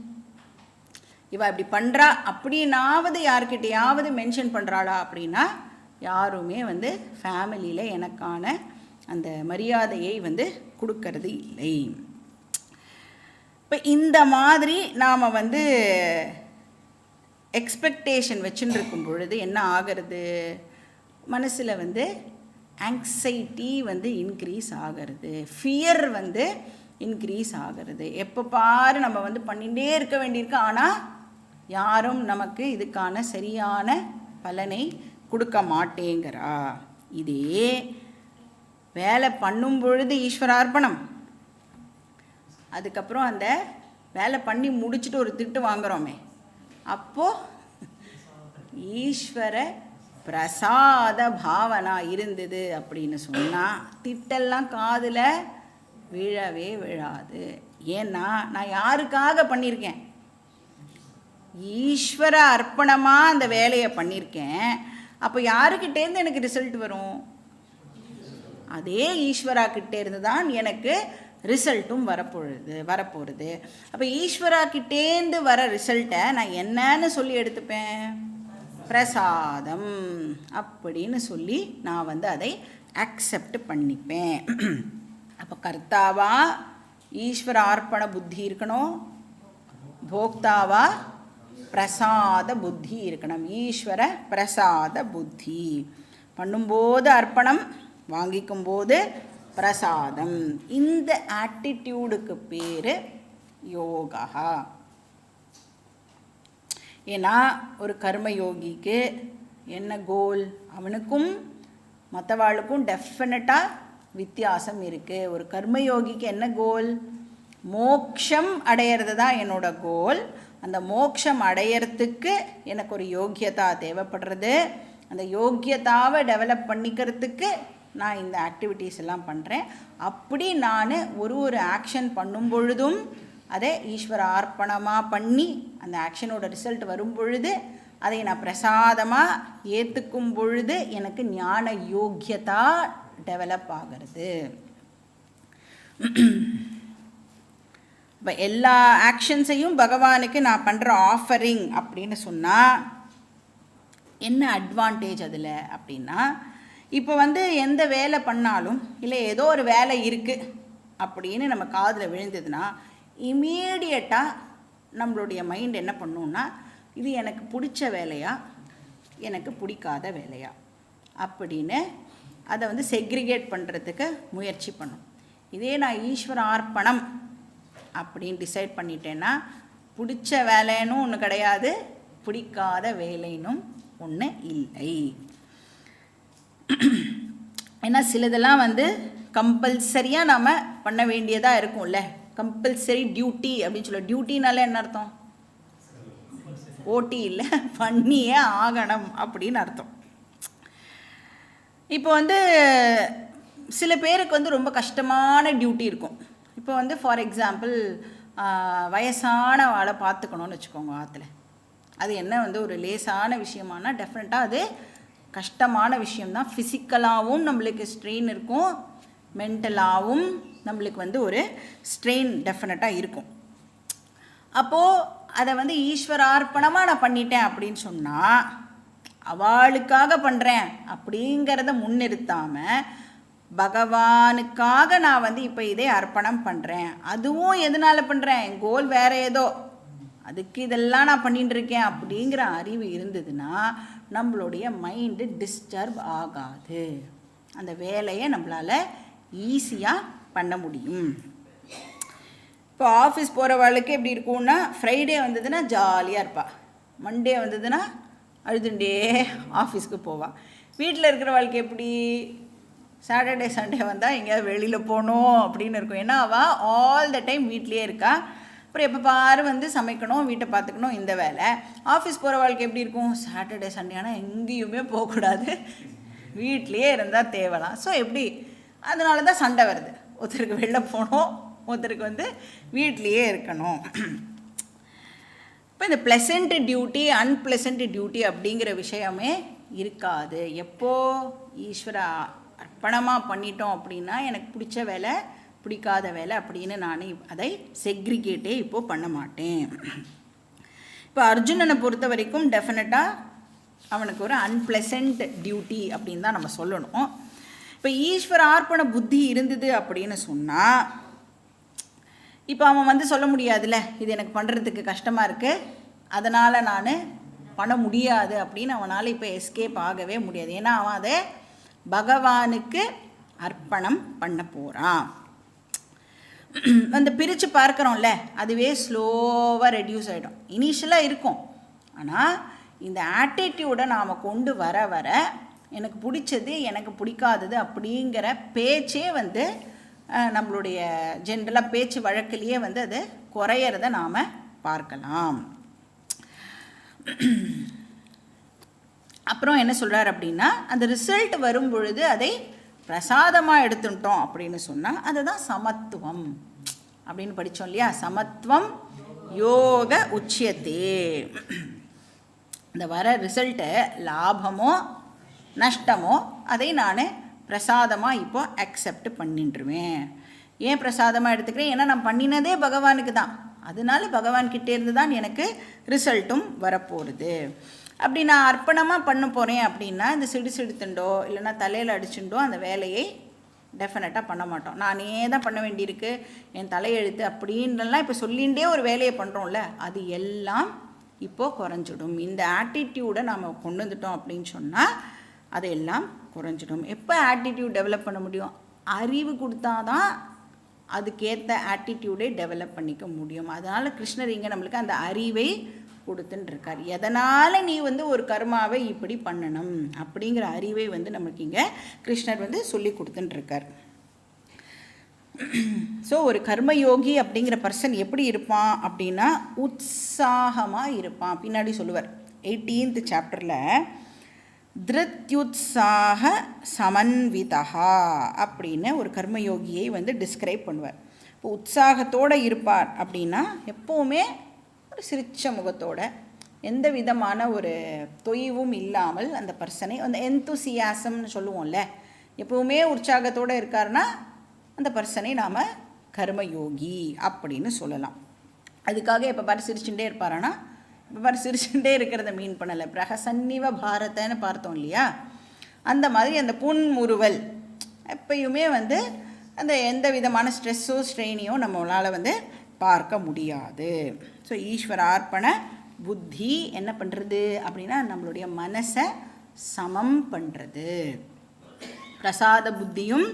இவள் இப்படி பண்ணுறா அப்படின்னாவது யார்கிட்டையாவது மென்ஷன் பண்ணுறாளா அப்படின்னா யாருமே ஃபேமிலியில் எனக்கான அந்த மரியாதையை கொடுக்கறது இல்லை. இப்போ இந்த மாதிரி நாம் எக்ஸ்பெக்டேஷன் வச்சுன்னு இருக்கும் பொழுது என்ன ஆகிறது? மனசில் ஆங்ஸைட்டி இன்க்ரீஸ் ஆகிறது, ஃபியர் இன்க்ரீஸ் ஆகிறது. எப்போ பாரு நம்ம பண்ணிகிட்டே இருக்க வேண்டியிருக்கு, ஆனால் யாரும் நமக்கு இதுக்கான சரியான பலனை கொடுக்க மாட்டேங்கிறா. இதே வேலை பண்ணும் பொழுது ஈஸ்வரார்ப்பணம், அதுக்கப்புறம் அந்த வேலை பண்ணி முடிச்சுட்டு ஒரு திட்டு வாங்குகிறோமே, அப்போது ஈஸ்வர பிரசாத பாவனா இருந்தது அப்படின்னு சொன்னால் திட்டெல்லாம் காதில் விழவே விழாது. ஏன்னா நான் யாருக்காக பண்ணியிருக்கேன்? ஈஸ்வர அர்ப்பணமாக அந்த வேலையை பண்ணியிருக்கேன். அப்போ யாருக்கிட்டேருந்து எனக்கு ரிசல்ட் வரும்? அதே ஈஸ்வரா கிட்டேருந்து தான் எனக்கு ரிசல்ட்டும் வரப்போகிறது. அப்போ ஈஸ்வரா கிட்டேந்து வர ரிசல்ட்டை நான் என்னன்னு சொல்லி எடுத்துப்பேன்? பிரசாதம் அப்படின்னு சொல்லி நான் அதை அக்செப்ட் பண்ணிப்பேன். அப்போ கர்த்தாவா ஈஸ்வர அர்ப்பண புத்தி இருக்கணும், போக்தாவா பிரசாத புத்தி இருக்கணும். ஈஸ்வர பிரசாத புத்தி பண்ணும்போது அர்ப்பணம், வாங்கிக்கும்போது பிரசாதம். இந்த ஆட்டிடியூடுக்கு பேர் யோகா. ஏன்னா ஒரு கர்மயோகிக்கு என்ன கோல்? அவனுக்கும் மற்றவாளுக்கும் டெஃபினட்டாக வித்தியாசம் இருக்குது. ஒரு கர்மயோகிக்கு என்ன கோல்? மோக்ஷம் அடையிறது தான் என்னோட கோல். அந்த மோக்ஷம் அடையிறதுக்கு எனக்கு ஒரு யோக்கியதா தேவைப்படுறது. அந்த யோக்கியதாவை டெவலப் பண்ணிக்கிறதுக்கு நான் இந்த ஆக்டிவிட்டீஸ் எல்லாம் பண்ணுறேன். அப்படி நான் ஒரு ஆக்ஷன் பண்ணும் பொழுதும் அதை ஈஸ்வர அர்ப்பணமாக பண்ணி அந்த ஆக்ஷனோட ரிசல்ட் வரும் பொழுது அதை நான் பிரசாதமாக ஏற்றுக்கும் பொழுது எனக்கு ஞான யோக்கியதா டெவலப் ஆகிறது. இப்போ எல்லா ஆக்ஷன்ஸையும் பகவானுக்கு நான் பண்ணுற ஆஃபரிங் அப்படின்னு சொன்னால் என்ன அட்வான்டேஜ் அதில் அப்படின்னா, இப்போ எந்த வேலை பண்ணாலும் இல்லை ஏதோ ஒரு வேலை இருக்குது அப்படின்னு நம்ம காதில் விழுந்ததுன்னா இமீடியட்டாக நம்மளுடைய மைண்ட் என்ன பண்ணுன்னா, இது எனக்கு பிடிச்ச வேலையா எனக்கு பிடிக்காத வேலையா அப்படின்னு அதை செக்ரிகேட் பண்ணுறதுக்கு முயற்சி பண்ணும். இதே நான் ஈஸ்வர அர்ப்பணம் அப்படின்னு டிசைட் பண்ணிட்டேன்னா பிடிச்ச வேலைன்னு ஒன்று கிடையாது, பிடிக்காத வேலைன்னும் ஒன்று இல்லை. ஏன்னா சிலதெல்லாம் கம்பல்சரியாக நாம் பண்ண வேண்டியதாக இருக்கும்ல. கம்பல்சரி டியூட்டி அப்படின்னு சொல்ல, டியூட்டினால என்ன அர்த்தம்? ஓட்டி இல்லை, பண்ணியே ஆகணும் அப்படின்னு அர்த்தம். இப்போ சில பேருக்கு ரொம்ப கஷ்டமான டியூட்டி இருக்கும். இப்போ ஃபார் எக்ஸாம்பிள் வயசான ஆளை பார்த்துக்கணுன்னு வச்சுக்கோங்க ஆற்றுல. அது என்ன ஒரு லேசான விஷயமானா டெஃபினட்டாக அது கஷ்டமான விஷயம்தான். ஃபிசிக்கலாகவும் நம்மளுக்கு ஸ்ட்ரெயின் இருக்கும், மென்டலாகவும் நம்மளுக்கு ஒரு ஸ்ட்ரெயின் டெஃபினட்டாக இருக்கும். அப்போது அதை ஈஸ்வரார்ப்பணமாக நான் பண்ணிட்டேன் அப்படின்னு சொன்னால் அவளுக்காக பண்ணுறேன் அப்படிங்கிறத முன்னிறுத்தாமல் பகவானுக்காக நான் இப்போ இதே அர்ப்பணம் பண்ணுறேன், அதுவும் எதனால் பண்ணுறேன், என் கோல் வேறு ஏதோ, அதுக்கு இதெல்லாம் நான் பண்ணிட்டு இருக்கேன் அப்படிங்கிற அறிவு இருந்ததுன்னா நம்மளுடைய மைண்டு டிஸ்டர்ப் ஆகாது. அந்த வேலையை நம்மளால் ஈஸியாக பண்ண முடியும். இப்போ ஆஃபீஸ் போகிறவளுக்கு எப்படி இருக்கும்னா, ஃப்ரைடே வந்ததுன்னா ஜாலியாக இருப்பாள், மண்டே வந்ததுன்னா அழுதுண்டே ஆஃபீஸ்க்கு போவாள். வீட்டில் இருக்கிறவளுக்கு எப்படி, சாட்டர்டே சண்டே வந்தால் எங்கேயாவது வெளியில் போகணும் அப்படின்னு இருக்கும். ஏன்னா அவள் ஆல் த டைம் வீட்லேயே இருக்கா. அப்புறம் எப்போ பாரு சமைக்கணும், வீட்டை பார்த்துக்கணும், இந்த வேலை. ஆஃபீஸ் போகிற வாழ்க்கை எப்படி இருக்கும், சாட்டர்டே சண்டே ஆனால் எங்கேயுமே போகக்கூடாது, வீட்லேயே இருந்தால் தேவலாம். ஸோ எப்படி, அதனால தான் சண்டை வருது. ஒருத்தருக்கு வெளில போகணும், ஒருத்தருக்கு வீட்லேயே இருக்கணும். இப்போ இந்த ப்ளசண்ட் டியூட்டி அன்பிளசண்ட் டியூட்டி அப்படிங்கிற விஷயமே இருக்காது. எப்போ ஈஸ்வர அர்ப்பணமாக பண்ணிட்டோம் அப்படின்னா எனக்கு பிடிச்ச வேலை பிடிக்காத வேலை அப்படின்னு நான் அதை செக்ரிகேட்டே இப்போது பண்ண மாட்டேன். இப்போ அர்ஜுனனை பொறுத்த வரைக்கும் டெஃபினட்டாக அவனுக்கு ஒரு அன்பிளசண்ட் டியூட்டி அப்படின்னு தான் நம்ம சொல்லணும். இப்போ ஈஸ்வர அர்ப்பண புத்தி இருந்தது அப்படின்னு சொன்னால் இப்போ அவன் சொல்ல முடியாதுல்ல, இது எனக்கு பண்ணுறதுக்கு கஷ்டமாக இருக்குது, அதனால் நான் பண்ண முடியாது அப்படின்னு அவனால் இப்போ எஸ்கேப் ஆகவே முடியாது. ஏன்னா அவன் அதை பகவானுக்கு அர்ப்பணம் பண்ண போகிறான். பிரித்து பார்க்குறோம்ல, அதுவே ஸ்லோவாக ரெடியூஸ் ஆகிடும். இனிஷியலாக இருக்கும், ஆனால் இந்த ஆட்டிடியூடை நாம் கொண்டு வர வர எனக்கு பிடிச்சது எனக்கு பிடிக்காதது அப்படிங்கிற பேச்சே நம்மளுடைய ஜென்ரலாக பேச்சு வழக்கிலேயே அது குறையிறத நாம் பார்க்கலாம். அப்புறம் என்ன சொல்கிறார் அப்படின்னா, அந்த ரிசல்ட் வரும் பொழுது அதை பிரசாதமாக எடுத்துட்டோம் அப்படின்னு சொன்னால் அதுதான் சமத்துவம் அப்படின்னு படித்தோம் இல்லையா. சமத்துவம் யோக உச்சியத்தே. இந்த வர ரிசல்ட்டு லாபமோ நஷ்டமோ அதை நான் பிரசாதமாக இப்போ அக்செப்ட் பண்ணிட்டுருவேன். ஏன் பிரசாதமாக எடுத்துக்கிறேன், ஏன்னா நான் பண்ணினதே பகவானுக்கு தான், அதனால பகவான்கிட்டேருந்து தான் எனக்கு ரிசல்ட்டும் வரப்போகுது. அப்படி நான் அர்ப்பணமாக பண்ண போகிறேன் அப்படின்னா இந்த சிடுத்துண்டோ இல்லைன்னா தலையில் அடிச்சுட்டோ அந்த வேலையை டெஃபினட்டாக பண்ண மாட்டோம். நானே தான் பண்ண வேண்டியிருக்கு, என் தலையெழுத்து அப்படின்லாம் இப்போ சொல்லிகிட்டே ஒரு வேலையை பண்ணுறோம்ல, அது எல்லாம் இப்போது குறைஞ்சிடும். இந்த ஆட்டிடியூடை நாம் கொண்டு வந்துட்டோம் அப்படின்னு சொன்னால் அதெல்லாம் குறைஞ்சிடும். எப்போ ஆட்டிடியூட் டெவலப் பண்ண முடியும், அறிவு கொடுத்தா தான் அதுக்கேற்ற ஆட்டிடியூடை டெவலப் பண்ணிக்க முடியும். அதனால் கிருஷ்ணர் இங்கே நம்மளுக்கு அந்த அறிவை கொடுத்துன்னு இருக்கார். எதனால் நீ ஒரு கர்மாவை இப்படி பண்ணணும் அப்படிங்கிற அறிவை நமக்கு இங்கே கிருஷ்ணர் சொல்லி கொடுத்துன்னு இருக்கார். ஸோ ஒரு கர்மயோகி அப்படிங்கிற பர்சன் எப்படி இருப்பான் அப்படின்னா உற்சாகமாக இருப்பான். பின்னாடி சொல்லுவார் 18th சாப்டரில் திருத்யுத்சாக சமன்விதா அப்படின்னு ஒரு கர்மயோகியை டிஸ்கிரைப் பண்ணுவார். இப்போ உற்சாகத்தோடு இருப்பார் அப்படின்னா எப்போவுமே ஒரு சிரிச்ச முகத்தோட எந்த விதமான ஒரு தொய்வும் இல்லாமல் அந்த பர்சனை அந்த எந்தூசியாசம்னு சொல்லுவோம்ல, எப்போவுமே உற்சாகத்தோடு இருக்காருன்னா அந்த பர்சனை நாம் கர்மயோகி அப்படின்னு சொல்லலாம். அதுக்காக எப்போ பாரு சிரிச்சுட்டே இருப்பாரானா, இப்போ பாரு சிரிச்சுட்டே இருக்கிறத மீன் பண்ணலை, பிரகசன்னிவ பாரதன்னு பார்த்தோம் இல்லையா, அந்த மாதிரி அந்த புன்முறுவல் எப்பயுமே வந்து அந்த எந்த விதமான ஸ்ட்ரெஸ்ஸோ ஸ்ட்ரெயினையோ நம்மளால் வந்து பார்க்க முடியாது. ஸோ ஈஸ்வரார்ப்பண புத்தி என்ன பண்ணுறது அப்படின்னா நம்மளுடைய மனசை சமம் பண்ணுறது. பிரசாத புத்தியும்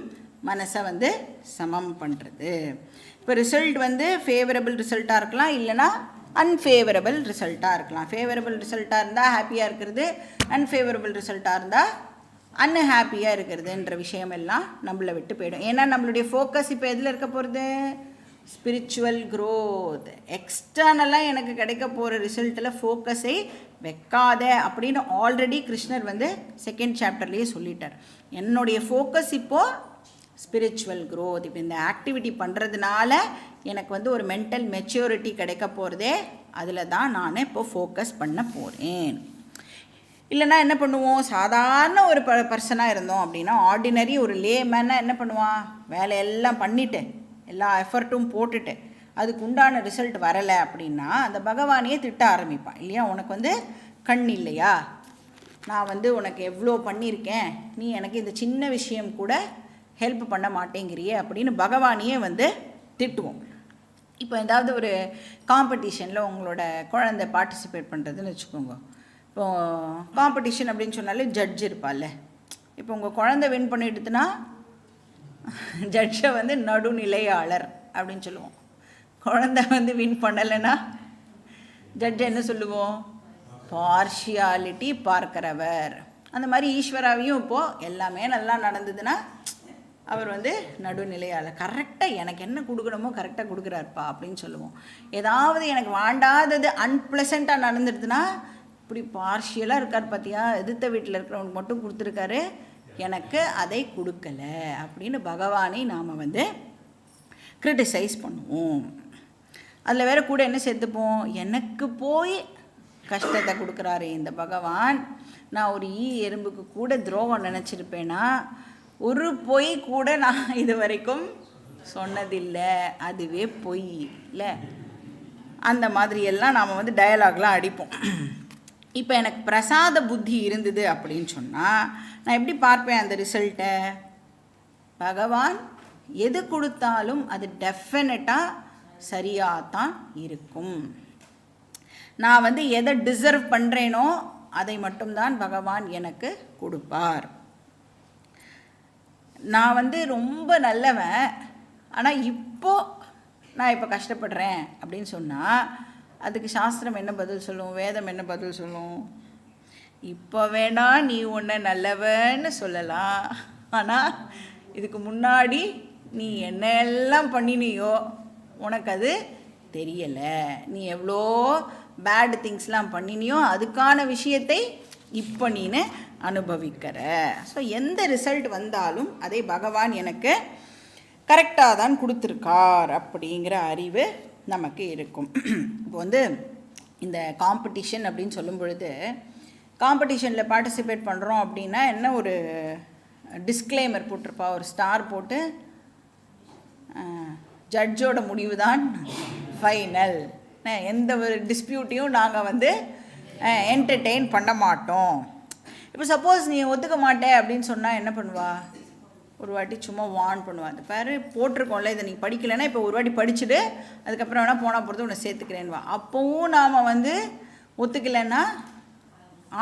மனசை வந்து சமம் பண்ணுறது. இப்போ ரிசல்ட் வந்து ஃபேவரபிள் ரிசல்ட்டாக இருக்கலாம், இல்லைனா அன்ஃபேவரபிள் ரிசல்ட்டாக இருக்கலாம். ஃபேவரபிள் ரிசல்ட்டாக இருந்தால் ஹாப்பியாக இருக்கிறது, அன்ஃபேவரபிள் ரிசல்ட்டாக இருந்தால் அன்ஹாப்பியாக இருக்கிறதுன்ற விஷயமெல்லாம் நம்மளை விட்டு போயிடும். ஏன்னா நம்மளுடைய ஃபோக்கஸ் இப்போ எதில் இருக்க போகிறது, ஸ்பிரிச்சுவல் க்ரோத். எக்ஸ்டர்னலாக எனக்கு கிடைக்க போகிற ரிசல்ட்டில் ஃபோக்கஸை வைக்காத அப்படின்னு ஆல்ரெடி கிருஷ்ணர் வந்து 2nd சாப்டர்லேயே சொல்லிட்டார். என்னுடைய ஃபோக்கஸ் இப்போது ஸ்பிரிச்சுவல் க்ரோத். இப்போ இந்த ஆக்டிவிட்டி பண்ணுறதுனால எனக்கு வந்து ஒரு மென்டல் மெச்சூரிட்டி கிடைக்க போகிறதே, அதில் தான் நான் இப்போது ஃபோக்கஸ் பண்ண போகிறேன். இல்லைனா என்ன பண்ணுவோம், சாதாரண ஒரு பர்சனாக இருந்தோம் அப்படின்னா, ஆர்டினரி ஒரு லேமேனாக என்ன பண்ணுவான், வேலையெல்லாம் பண்ணிவிட்டு எல்லா எஃபர்ட்டும் போட்டுட்டு அதுக்கு உண்டான ரிசல்ட் வரலை அப்படின்னா அந்த பகவானையே திட்ட ஆரம்பிப்பான் இல்லையா. உனக்கு வந்து கண் இல்லையா, நான் வந்து உனக்கு எவ்வளோ பண்ணியிருக்கேன், நீ எனக்கு இந்த சின்ன விஷயம் கூட ஹெல்ப் பண்ண மாட்டேங்கிறியே அப்படின்னு பகவானையே வந்து திட்டுவோம். இப்போ ஏதாவது ஒரு காம்படிஷனில் உங்களோட குழந்தை பார்ட்டிசிபேட் பண்ணுறதுன்னு வச்சுக்கோங்க. இப்போது காம்படிஷன் அப்படின்னு சொன்னாலே ஜட்ஜ் இருப்பாள்ல. இப்போ உங்கள் குழந்தை வின் பண்ணிடுதுன்னா ஜட்ஜை வந்து நடுநிலையாளர் அப்படின்னு சொல்லுவோம். குழந்தை வந்து வின் பண்ணலைன்னா ஜட்ஜை என்ன சொல்லுவோம், பார்ஷியாலிட்டி பார்க்கிறவர். அந்த மாதிரி ஈஸ்வராவையும் இப்போது எல்லாமே நல்லா நடந்ததுன்னா அவர் வந்து நடுநிலையாளர். கரெக்டாக எனக்கு என்ன கொடுக்கணுமோ கரெக்டாக கொடுக்குறாருப்பா அப்படின்னு சொல்லுவோம். ஏதாவது எனக்கு வேண்டாதது அன்பிளசண்ட்டாக நடந்துடுதுன்னா இப்படி பார்ஷியலாக இருக்கார் பார்த்தியா, எதிர்த்த வீட்டில் இருக்கிறவனுக்கு மட்டும் கொடுத்துருக்காரு, எனக்கு அதை கொடுக்கலை அப்படின்னு பகவானை நாம் வந்து கிரிட்டிசைஸ் பண்ணுவோம். அதில் வேறு கூட என்ன சேர்த்துப்போம், எனக்கு போய் கஷ்டத்தை கொடுக்குறாரு இந்த பகவான், நான் ஒரு எறும்புக்கு கூட துரோகம் நினச்சிருப்பேன்னா ஒரு பொய் கூட நான் இது வரைக்கும் சொன்னதில்லை, அதுவே பொய் இல்லை. அந்த மாதிரியெல்லாம் நாம் வந்து டயலாக்லாம் அடிப்போம். இப்போ எனக்கு பிரசாத புத்தி இருந்தது அப்படின்னு சொன்னால் நான் எப்படி பார்ப்பேன் அந்த ரிசல்ட்டை, பகவான் எது கொடுத்தாலும் அது டெஃபினட்டாக சரியாக தான் இருக்கும். நான் வந்து எதை டிசர்வ் பண்ணுறேனோ அதை மட்டும்தான் பகவான் எனக்கு கொடுப்பார். நான் வந்து ரொம்ப நல்லவன், ஆனால் நான் இப்போ கஷ்டப்படுறேன் அப்படின்னு சொன்னால் அதுக்கு சாஸ்திரம் என்ன பதில் சொல்லும், வேதம் என்ன பதில் சொல்லும், இப்போ வேணா நீ உன்னை நல்லவன்னு சொல்லலாம், ஆனால் இதுக்கு முன்னாடி நீ என்னெல்லாம் பண்ணினியோ உனக்கு அது தெரியலை, நீ எவ்வளோ பேட் திங்ஸ்லாம் பண்ணினியோ அதுக்கான விஷயத்தை இப்போ நீனு அனுபவிக்கிற. ஸோ எந்த ரிசல்ட் வந்தாலும் அதை பகவான் எனக்கு கரெக்டாக தான் கொடுத்துருக்கார் அப்படிங்கிற அறிவு நமக்கு இருக்கும். இப்போ வந்து இந்த காம்படிஷன் அப்படின்னு சொல்லும் பொழுது, காம்படிஷனில் பார்ட்டிசிபேட் பண்ணுறோம் அப்படின்னா என்ன ஒரு டிஸ்க்ளைமர் போட்டிருப்பா, ஒரு ஸ்டார் போட்டு ஜட்ஜோட முடிவு தான் ஃபைனல், எந்த ஒரு டிஸ்பியூட்டையும் நாங்கள் வந்து என்டர்டெயின் பண்ண மாட்டோம். இப்போ சப்போஸ் நீ ஒத்துக்க மாட்டே அப்படின்னு சொன்னால் என்ன பண்ணுவா, ஒரு வாட்டி சும்மா வார்ன் பண்ணுவா, அந்த பேர் போட்டிருக்கோம்ல இதை நீ படிக்கலைன்னா இப்போ ஒரு வாட்டி படிச்சுட்டு அதுக்கப்புறம் வேணால் போனால் பொறுத்து உன்னை சேர்த்துக்கிறேன்வா. அப்போவும் நாம் வந்து ஒத்துக்கலைன்னா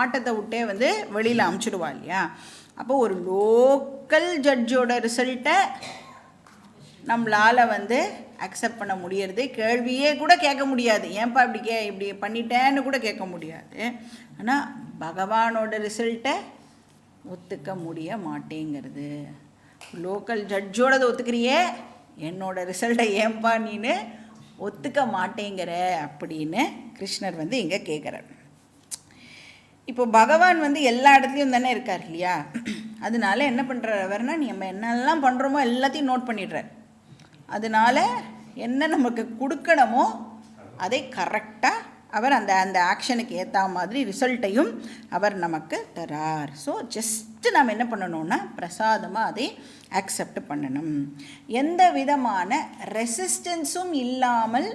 ஆட்டத்தை விட்டே வந்து வெளியில் அமுச்சிடுவா இல்லையா. அப்போ ஒரு லோக்கல் ஜட்ஜோட ரிசல்ட்டை நம்மளால் வந்து அக்செப்ட் பண்ண முடியறது, கேள்வியே கூட கேட்க முடியாது, ஏன்பா இப்படி பண்ணிட்டேன்னு கூட கேட்க முடியாது. ஆனால் பகவானோட ரிசல்ட்டை ஒத்துக்க முடிய மாட்டேங்கிறது. லோக்கல் ஜட்ஜோடதை ஒத்துக்கிறியே, என்னோட ரிசல்ட்டை ஏன்பா நீன்னு ஒத்துக்க மாட்டேங்கிற அப்படின்னு கிருஷ்ணர் வந்து இங்கே கேட்குறார். இப்போ பகவான் வந்து எல்லா இடத்துலையும் தானே இருக்கார் இல்லையா. அதனால என்ன பண்ணுறவர்னா, நம்ம என்னெல்லாம் பண்ணுறோமோ எல்லாத்தையும் நோட் பண்ணிடுறார். அதனால என்ன நமக்கு கொடுக்கணுமோ அதை கரெக்டாக அவர் அந்த அந்த ஆக்ஷனுக்கு ஏற்ற மாதிரி ரிசல்ட்டையும் அவர் நமக்கு தரார். ஸோ ஜஸ்ட்டு நாம் என்ன பண்ணணும்னா பிரசாதமாக அதை அக்செப்ட் பண்ணணும். எந்த விதமான ரெசிஸ்டன்ஸும் இல்லாமல்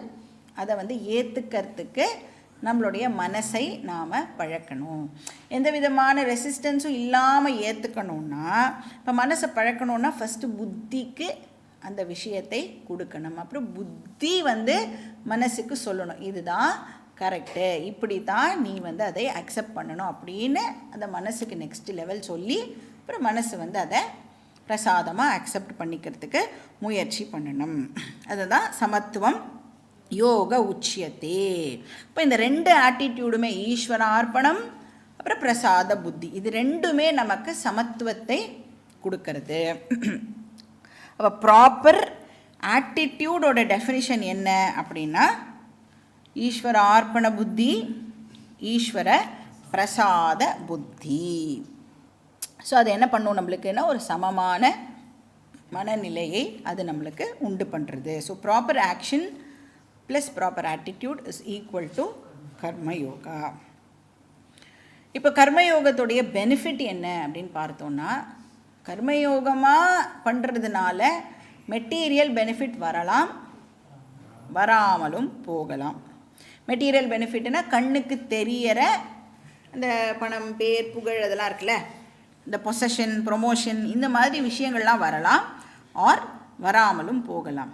அதை வந்து ஏற்றுக்கிறதுக்கு நம்மளுடைய மனசை நாம் பழக்கணும். எந்த விதமான ரெசிஸ்டன்ஸும் இல்லாமல் ஏற்றுக்கணுன்னா, இப்போ மனசை பழக்கணுன்னா ஃபஸ்ட்டு புத்திக்கு அந்த விஷயத்தை கொடுக்கணும். அப்புறம் புத்தி வந்து மனசுக்கு சொல்லணும், இதுதான் கரெக்டு, இப்படி தான் நீ வந்து அதை அக்செப்ட் பண்ணணும் அப்படின்னு அந்த மனசுக்கு நெக்ஸ்ட் லெவல் சொல்லி அப்புறம் மனசு வந்து அதை பிரசாதமாக அக்செப்ட் பண்ணிக்கிறதுக்கு முயற்சி பண்ணணும். அதுதான் சமத்துவம் யோக உச்சியத்தே. இப்போ இந்த ரெண்டு ஆட்டிடியூடுமே ஈஸ்வரார்ப்பணம் அப்புறம் பிரசாத புத்தி, இது ரெண்டுமே நமக்கு சமத்துவத்தை கொடுக்கறது. அப்போ ப்ராப்பர் ஆட்டிடியூடோட டெஃபினிஷன் என்ன அப்படின்னா ஈஸ்வர ஆர்ப்பண புத்தி, ஈஸ்வர பிரசாத புத்தி. ஸோ அது என்ன பண்ணும் நம்மளுக்குன்னா ஒரு சமமான மனநிலையை அது நம்மளுக்கு உண்டு பண்ணுறது. So proper action plus proper attitude is equal to karma yoga. இப்போ கர்மயோகத்துடைய பெனிஃபிட் என்ன அப்படின்னு பார்த்தோன்னா, கர்மயோகமாக பண்ணுறதுனால மெட்டீரியல் பெனிஃபிட் வரலாம், வராமலும் போகலாம். மெட்டீரியல் பெனிஃபிட்னா கண்ணுக்கு தெரியற இந்த பணம், பேர், புகழ் அதெல்லாம் இருக்குல்ல, இந்த பொசஷன், ப்ரொமோஷன், இந்த மாதிரி விஷயங்கள்லாம் வரலாம், ஆர் வராமலும் போகலாம்.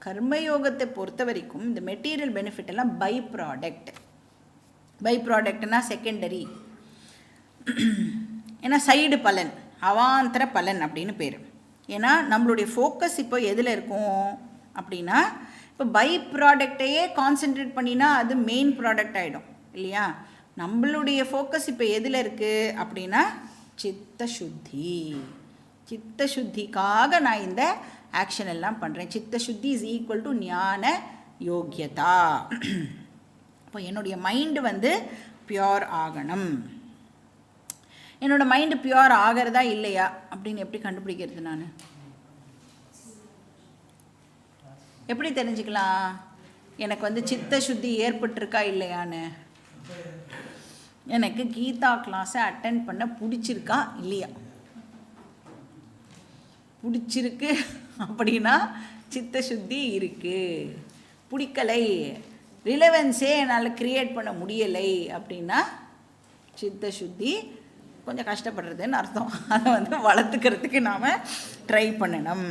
கர்மயோகத்தை பொறுத்த வரைக்கும் இந்த மெட்டீரியல் பெனிஃபிட் எல்லாம் பை ப்ராடக்ட். பை ப்ராடக்ட்னா செகண்டரி, ஏன்னா சைடு பலன், அவாந்தர பலன் அப்படின்னு பேர். ஏன்னா நம்மளுடைய ஃபோக்கஸ் இப்போ எதில் இருக்கும் அப்படின்னா, இப்போ பை ப்ராடக்டையே கான்சென்ட்ரேட் பண்ணினா அது மெயின் ப்ராடக்ட் ஆகிடும் இல்லையா. நம்மளுடைய ஃபோக்கஸ் இப்போ எதில் இருக்குது அப்படின்னா சித்த சுத்தி. சித்த சுத்திக்காக நான் இந்த ஆக்ஷன் எல்லாம் பண்ணுறேன். சித்த சுத்தி இஸ் ஈக்குவல் டு ஞான யோக்கியதா. இப்போ என்னுடைய மைண்டு வந்து பியோர் ஆகணும். என்னோடய மைண்டு பியோர் ஆகிறதா இல்லையா அப்படின்னு எப்படி கண்டுபிடிக்கிறது? நான் எப்படி தெரிஞ்சுக்கலாம் எனக்கு வந்து சித்த சுத்தி ஏற்பட்டிருக்கா இல்லையான்னு? எனக்கு கீதா கிளாஸை அட்டென்ட் பண்ண பிடிச்சிருக்கா இல்லையா? பிடிச்சிருக்கு அப்படின்னா சித்த சுத்தி இருக்குது. பிடிக்கலை, ரிலவன்ஸே என்னால் க்ரியேட் பண்ண முடியலை அப்படின்னா சித்த சுத்தி கொஞ்சம் கஷ்டப்படுறதுன்னு அர்த்தம். அதை வந்து வளர்த்துக்கிறதுக்கு நாம் ட்ரை பண்ணணும்.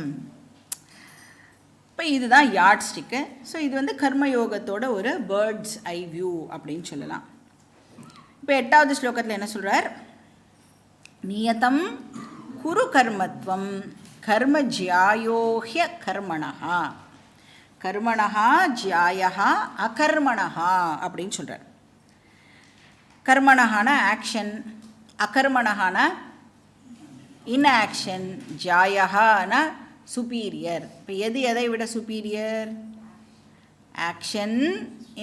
இப்போ இதுதான் யார்ட் ஸ்டிக்கு. ஸோ இது வந்து கர்மயோகத்தோட ஒரு பேர்ட்ஸ் ஐ வியூ அப்படின்னு சொல்லலாம். இப்போ 8வது ஸ்லோகத்தில் என்ன சொல்கிறார்? நியதம் குரு கர்மத்வம் கர்ம ஜியாயோஹ்ய கர்மணஹா. கர்மணஹா ஜியாயஹா அகர்மணஹா அப்படின்னு சொல்கிறார். கர்மணஹான ஆக்ஷன், அகர்மணஹான இன்ஆக்ஷன், ஜாயஹான சுப்பீரியர். இப்போ எது எதை விட சுப்பீரியர்? ஆக்ஷன்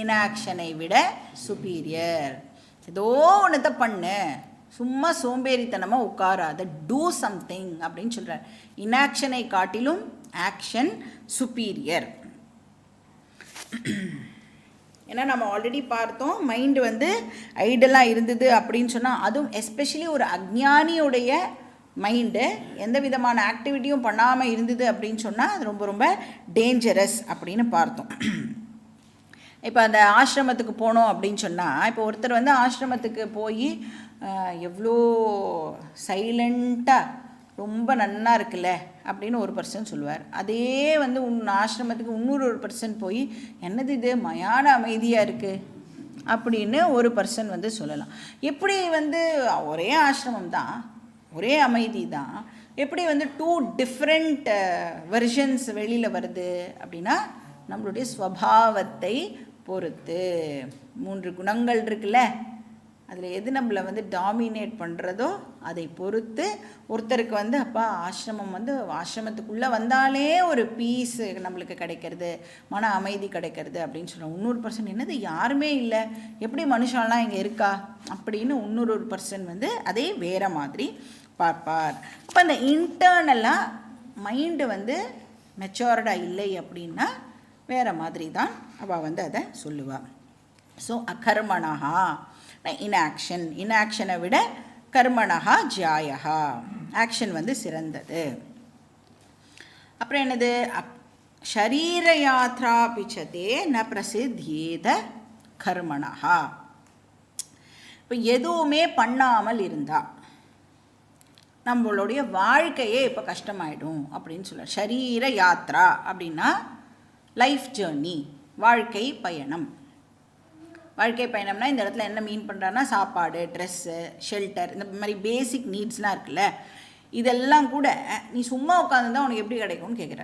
இன்ஆக்ஷனை விட சுப்பீரியர். ஏதோ ஒன்றத்தை பண்ணு, சும்மா சோம்பேறித்தனமாக உட்காராத, டூ சம்திங் அப்படின்னு சொல்கிறார். இன்ஆக்ஷனை காட்டிலும் ஆக்ஷன் சுப்பீரியர். ஏன்னா நம்ம ஆல்ரெடி பார்த்தோம், மைண்டு வந்து ஐடலாக இருந்தது அப்படின்னு சொன்னால், அதுவும் எஸ்பெஷலி ஒரு அஜ்ஞானியுடைய மைண்டு எந்த விதமான ஆக்டிவிட்டியும் பண்ணாமல் இருந்தது அப்படின்னு சொன்னால் அது ரொம்ப ரொம்ப டேஞ்சரஸ் அப்படின்னு பார்த்தோம். இப்போ அந்த ஆசிரமத்துக்கு போனோம் அப்படின்னு சொன்னால், இப்போ ஒருத்தர் வந்து ஆசிரமத்துக்கு போய் எவ்வளோ சைலண்ட்டாக ரொம்ப நன்னா இருக்குல்ல அப்படின்னு ஒரு பர்சன் சொல்லுவார். அதே வந்து ஆசிரமத்துக்கு இன்னொரு பர்சன் போய் என்னது இது மயான அமைதியாக இருக்குது அப்படின்னு ஒரு பர்சன் வந்து சொல்லலாம். எப்படி வந்து ஒரே ஆசிரமம் தான், ஒரே அமைதி தான், எப்படி வந்து 2 டிஃப்ரெண்ட் வெர்ஷன்ஸ் வெளியில் வருது அப்படின்னா நம்மளுடைய ஸ்வபாவத்தை பொறுத்து. 3 குணங்கள் இருக்குல்ல, அதில் எது நம்மளை வந்து டாமினேட் பண்ணுறதோ அதை பொறுத்து ஒருத்தருக்கு வந்து அப்பா ஆசிரமம் வந்து ஆசிரமத்துக்குள்ளே வந்தாலே ஒரு பீஸ் நம்மளுக்கு கிடைக்கிறது, மன அமைதி கிடைக்கிறது அப்படின்னு சொல்கிறோம். இன்னொரு பர்சன் என்னது யாருமே இல்லை, எப்படி மனுஷாலாம் இங்கே இருக்கா அப்படின்னு இன்னொரு பர்சன் வந்து அதே வேறு மாதிரி பார்ப்பார். அப்போ அந்த இன்டர்னலாக மைண்டு வந்து மெச்சோர்டாக இல்லை அப்படின்னா வேறு மாதிரி தான் அவள் வந்து அதை சொல்லுவாள். ஸோ அகர்மணா இன்ஆக்ஷன், இன்ஆக்ஷனை விட கர்மணா ஜாயா, ஆக்ஷன் வந்து சிறந்தது. அப்புறம் என்னது, ஷரீர யாத்ரா பிச்சதே ந பிரசித்தியேத கர்மணா. இப்போ எதுவுமே பண்ணாமல் இருந்தால் நம்மளுடைய வாழ்க்கையே இப்போ கஷ்டமாயிடும் அப்படின்னு சொல்ல. ஷரீர யாத்ரா அப்படின்னா லைஃப் ஜேர்னி, வாழ்க்கை பயணம். வாழ்க்கை பயணம்னா இந்த இடத்துல என்ன மீன் பண்ணுறான்னா சாப்பாடு, ட்ரெஸ்ஸு, ஷெல்டர், இந்த மாதிரி பேசிக் நீட்ஸ்லாம் இருக்குல்ல, இதெல்லாம் கூட நீ சும்மா உட்காந்துருந்தா உனக்கு எப்படி கிடைக்கும்னு கேட்குற.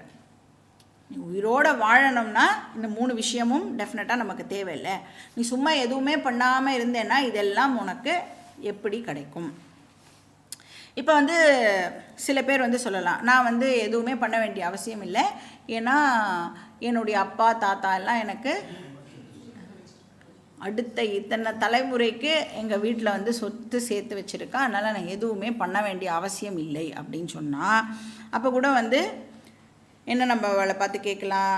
நீ உயிரோடு வாழணும்னா இந்த 3 விஷயமும் டெஃபினட்டாக நமக்கு தேவையில்லை. நீ சும்மா எதுவுமே பண்ணாமல் இருந்தேன்னா இதெல்லாம் உனக்கு எப்படி கிடைக்கும்? இப்போ வந்து சில பேர் வந்து சொல்லலாம், நான் வந்து எதுவுமே பண்ண வேண்டிய அவசியம் இல்லை, ஏன்னா என்னுடைய அப்பா தாத்தா எல்லாம் எனக்கு அடுத்த இத்தனை தலைமுறைக்கு எங்கள் வீட்டில் வந்து சொத்து சேர்த்து வச்சுருக்கா, அதனால் நான் எதுவுமே பண்ண வேண்டிய அவசியம் இல்லை அப்படின்னு சொன்னால், அப்போ கூட வந்து என்ன நம்ம அவளை பார்த்து கேட்கலாம்,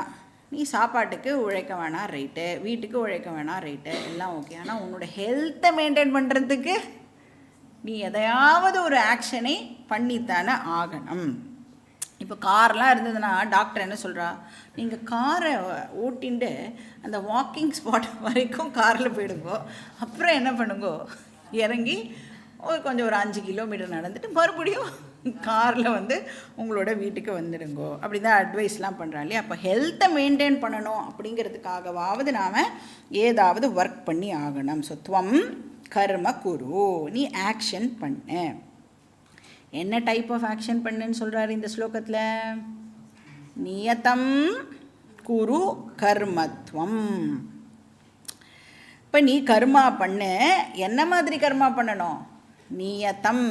நீ சாப்பாட்டுக்கு உழைக்க வேணாம் ரைட்டு, வீட்டுக்கு உழைக்க வேணாம் ரைட்டு, எல்லாம் ஓகே, ஆனால் உன்னோட ஹெல்த்தை மெயின்டைன் பண்ணுறதுக்கு நீ எதையாவது ஒரு ஆக்ஷனை பண்ணித்தானே ஆகணும். இப்போ கார்லாம் இருந்ததுன்னா டாக்டர் என்ன சொல்கிறா, நீங்கள் காரை ஓட்டின்ட்டு அந்த வாக்கிங் ஸ்பாட் வரைக்கும் காரில் போயிடுங்கோ, அப்புறம் என்ன பண்ணுங்கோ, இறங்கி கொஞ்சம் ஒரு 5 கிலோமீட்டர் நடந்துட்டு மறுபடியும் காரில் வந்து உங்களோட வீட்டுக்கு வந்துடுங்கோ, அப்படி தான் அட்வைஸ்லாம் பண்ணுறாங்க இல்லையா. அப்போ ஹெல்த்தை மெயின்டைன் பண்ணணும் அப்படிங்கிறதுக்காகவாவது நாம் ஏதாவது ஒர்க் பண்ணி ஆகணும். ஸோ துவம் கர்ம குரு, நீ ஆக்ஷன் பண்ணு. என்ன டைப் ஆஃப் ஆக்ஷன் பண்ணுன்னு சொல்கிறாரு இந்த ஸ்லோகத்தில், நியதம் குரு கர்மத்வம். இப்போ நீ கர்மா பண்ணு, என்ன மாதிரி கர்மா பண்ணணும், நியதம்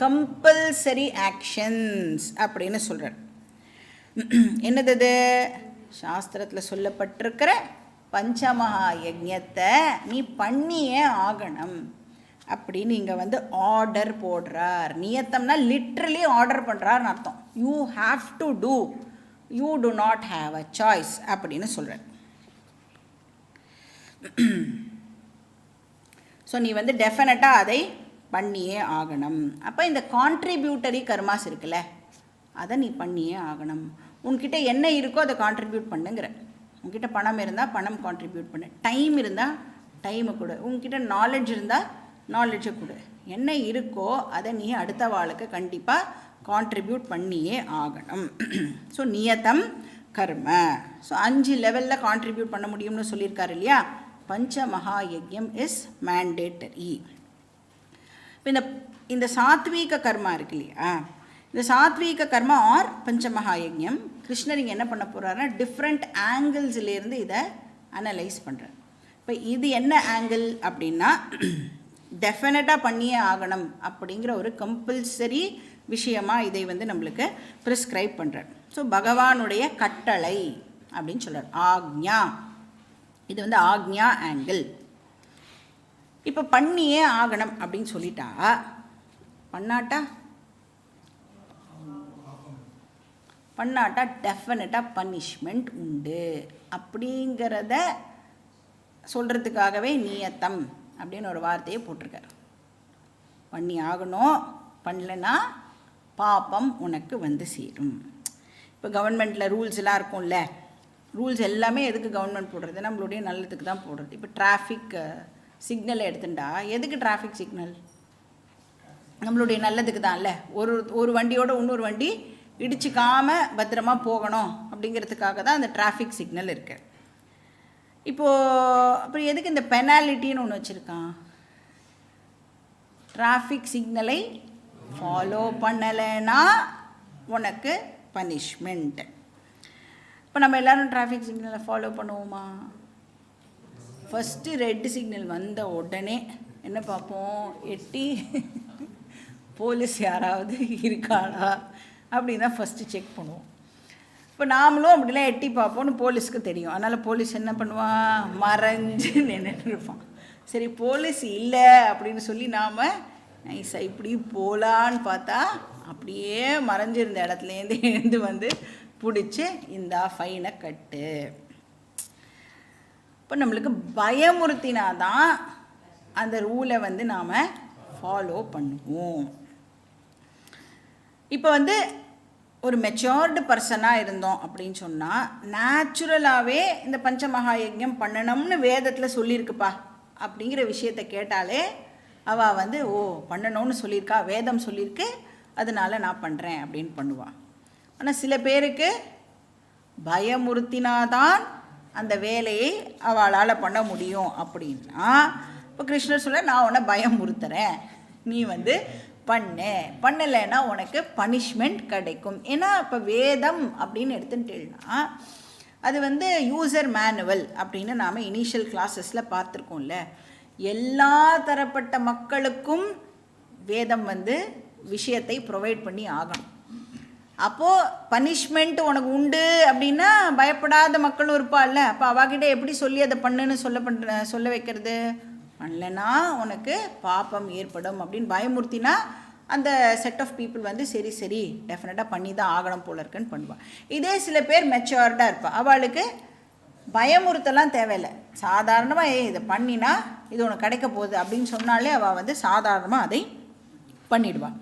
கம்பல்சரி ஆக்ஷன்ஸ் அப்படின்னு சொல்கிறார். என்னது, சாஸ்திரத்தில் சொல்லப்பட்டிருக்கிற பஞ்சமகா யஜ்ஞத்தை நீ பண்ணியே ஆகணும் அப்படின்னு இங்கே வந்து ஆர்டர் போடுறார். நியத்தம்னா லிட்ரலி ஆர்டர் பண்ணுறாருன்னு அர்த்தம். You have to do, you do not have a choice அப்படின்னு சொல்கிறார். ஸோ நீ வந்து டெஃபினட்டாக அதை பண்ணியே ஆகணும். அப்போ இந்த கான்ட்ரிபியூட்டரி கர்மாஸ் இருக்குல்ல, அதை நீ பண்ணியே ஆகணும். உன்கிட்ட என்ன இருக்கோ அதை கான்ட்ரிபியூட் பண்ணுங்கிற. உங்ககிட்ட பணம் இருந்தால் பணம் கான்ட்ரிபியூட் பண்ணு, டைம் இருந்தால் டைமை கொடு, உங்ககிட்ட நாலேஜ் இருந்தால் நாலேஜை கொடு, என்ன இருக்கோ அதை நீ அடுத்த வாழ்க்கை கண்டிப்பாக கான்ட்ரிபியூட் பண்ணியே ஆகணும். ஸோ நியதம் கர்ம. ஸோ 5 லெவலில் கான்ட்ரிபியூட் பண்ண முடியும்னு சொல்லியிருக்காரு இல்லையா. பஞ்ச மகா யஜ்யம் இஸ் மேண்டேட்டரி. இப்போ இந்த சாத்வீக கர்மா இருக்கு இல்லையா, இந்த சாத்வீக கர்மா ஆர் பஞ்சமகா யஜ்யம் கிருஷ்ணர் இங்கே என்ன பண்ண போகிறாருன்னா டிஃப்ரெண்ட் ஆங்கிள்ஸ்லேருந்து இதை அனலைஸ் பண்ணுறார். இப்போ இது என்ன ஆங்கிள் அப்படின்னா, டெஃபினட்டாக பண்ணியே ஆகணும் அப்படிங்கிற ஒரு கம்பல்சரி விஷயமாக இதை வந்து நம்மளுக்கு ப்ரிஸ்கிரைப் பண்ணுறார். ஸோ பகவானுடைய கட்டளை அப்படின்னு சொல்கிறார், ஆக்ஞா. இது வந்து ஆக்ஞா ஆங்கிள். இப்போ பண்ணியே ஆகணும் அப்படின்னு சொல்லிட்டா, பண்ணாட்டா டெஃபினட்டாக பனிஷ்மெண்ட் உண்டு அப்படிங்கிறத சொல்கிறதுக்காகவே நியத்தம் அப்படின்னு ஒரு வார்த்தையை போட்டிருக்கார். பண்ணி ஆகணும், பண்ணலைன்னா பாப்பம் உனக்கு வந்து சேரும். இப்போ கவர்மெண்ட்டில் ரூல்ஸ் எல்லாம் இருக்கும்ல, ரூல்ஸ் எல்லாமே எதுக்கு கவர்மெண்ட் போடுறது, நம்மளுடைய நல்லதுக்கு தான் போடுறது. இப்போ டிராஃபிக் சிக்னலை எடுத்துட்டா எதுக்கு டிராஃபிக் சிக்னல், நம்மளுடைய நல்லதுக்கு தான் இல்லை. ஒரு வண்டியோட இன்னொரு வண்டி இடிச்சிக்காமல் பத்திரமா போகணும் அப்படிங்கிறதுக்காக தான் அந்த டிராஃபிக் சிக்னல் இருக்குது. இப்போது அப்புறம் எதுக்கு இந்த பெனாலிட்டின்னு ஒன்று வச்சுருக்கான், டிராஃபிக் சிக்னலை ஃபாலோ பண்ணலைன்னா உனக்கு பனிஷ்மெண்ட். இப்போ நம்ம எல்லோரும் டிராஃபிக் சிக்னலை ஃபாலோ பண்ணுவோமா? ஃபஸ்ட்டு ரெட் சிக்னல் வந்த உடனே என்ன பார்ப்போம், எட்டி போலீஸ் யாராவது இருக்காளா அப்படின்னு தான் ஃபஸ்ட்டு செக் பண்ணுவோம். இப்போ நாமளும் அப்படிலாம் எட்டி பார்ப்போம்னு போலீஸ்க்கு தெரியும். அதனால் போலீஸ் என்ன பண்ணுவான், மறைஞ்சு நின்றுட்டு இருப்பான். சரி போலீஸ் இல்லை அப்படின்னு சொல்லி நாம் நைஸாக இப்படி போகலான்னு பார்த்தா அப்படியே மறைஞ்சிருந்த இடத்துலேருந்து எழுந்து வந்து பிடிச்சி இந்த ஃபைனை கட்டு இப்போ நம்மளுக்கு பயமுறுத்தினாதான் அந்த ரூலை வந்து நாம் ஃபாலோ பண்ணுவோம். இப்போ வந்து ஒரு மெச்சோர்டு பர்சனாக இருந்தோம் அப்படின்னு சொன்னால் நேச்சுரலாகவே இந்த பஞ்சமகா யஜ்ஞம் பண்ணணும்னு வேதத்தில் சொல்லியிருக்குப்பா அப்படிங்கிற விஷயத்தை கேட்டாலே அவள் வந்து ஓ பண்ணணும்னு சொல்லியிருக்கா, வேதம் சொல்லியிருக்கு, அதனால நான் பண்ணுறேன் அப்படின்னு பண்ணுவாள். ஆனால் சில பேருக்கு பயமுறுத்தினாதான் அந்த வேலையை அவளால் பண்ண முடியும் அப்படின்னா, இப்போ கிருஷ்ணர் சொல்ல நான் உன்னை பயமுறுத்துறேன், நீ வந்து பண்ணலைன்னா உனக்கு பனிஷ்மெண்ட் கிடைக்கும். ஏன்னா இப்போ வேதம் அப்படின்னு எடுத்துட்டேன்னா அது வந்து யூசர் மேனுவல் அப்படின்னு நாம் இனிஷியல் கிளாஸஸில் பார்த்துருக்கோம்ல. எல்லா தரப்பட்ட மக்களுக்கும் வேதம் வந்து விஷயத்தை ப்ரொவைட் பண்ணி ஆகணும். அப்போது பனிஷ்மெண்ட் உனக்கு உண்டு அப்படின்னா பயப்படாத மக்களும் இருப்பாள்ல, அப்போ அவகிட்ட எப்படி சொல்லி அதை பண்ணுன்னு சொல்ல வைக்கிறது? பண்ணலன்னா உனக்கு பாப்பம் ஏற்படும் அப்படின்னு பயமுறுத்தினா அந்த செட் ஆஃப் பீப்புள் வந்து சரி சரி டெஃபினட்டாக பண்ணி தான் ஆகணும் போல இருக்குன்னு பண்ணுவாள். இதே சில பேர் மெச்சோர்டாக இருப்பாள், அவளுக்கு பயமுறுத்தலாம் தேவையில்லை, சாதாரணமாக இதை பண்ணினா இது உனக்கு கிடைக்க போகுது அப்படின்னு சொன்னாலே அவள் வந்து சாதாரணமாக அதை பண்ணிடுவாள்.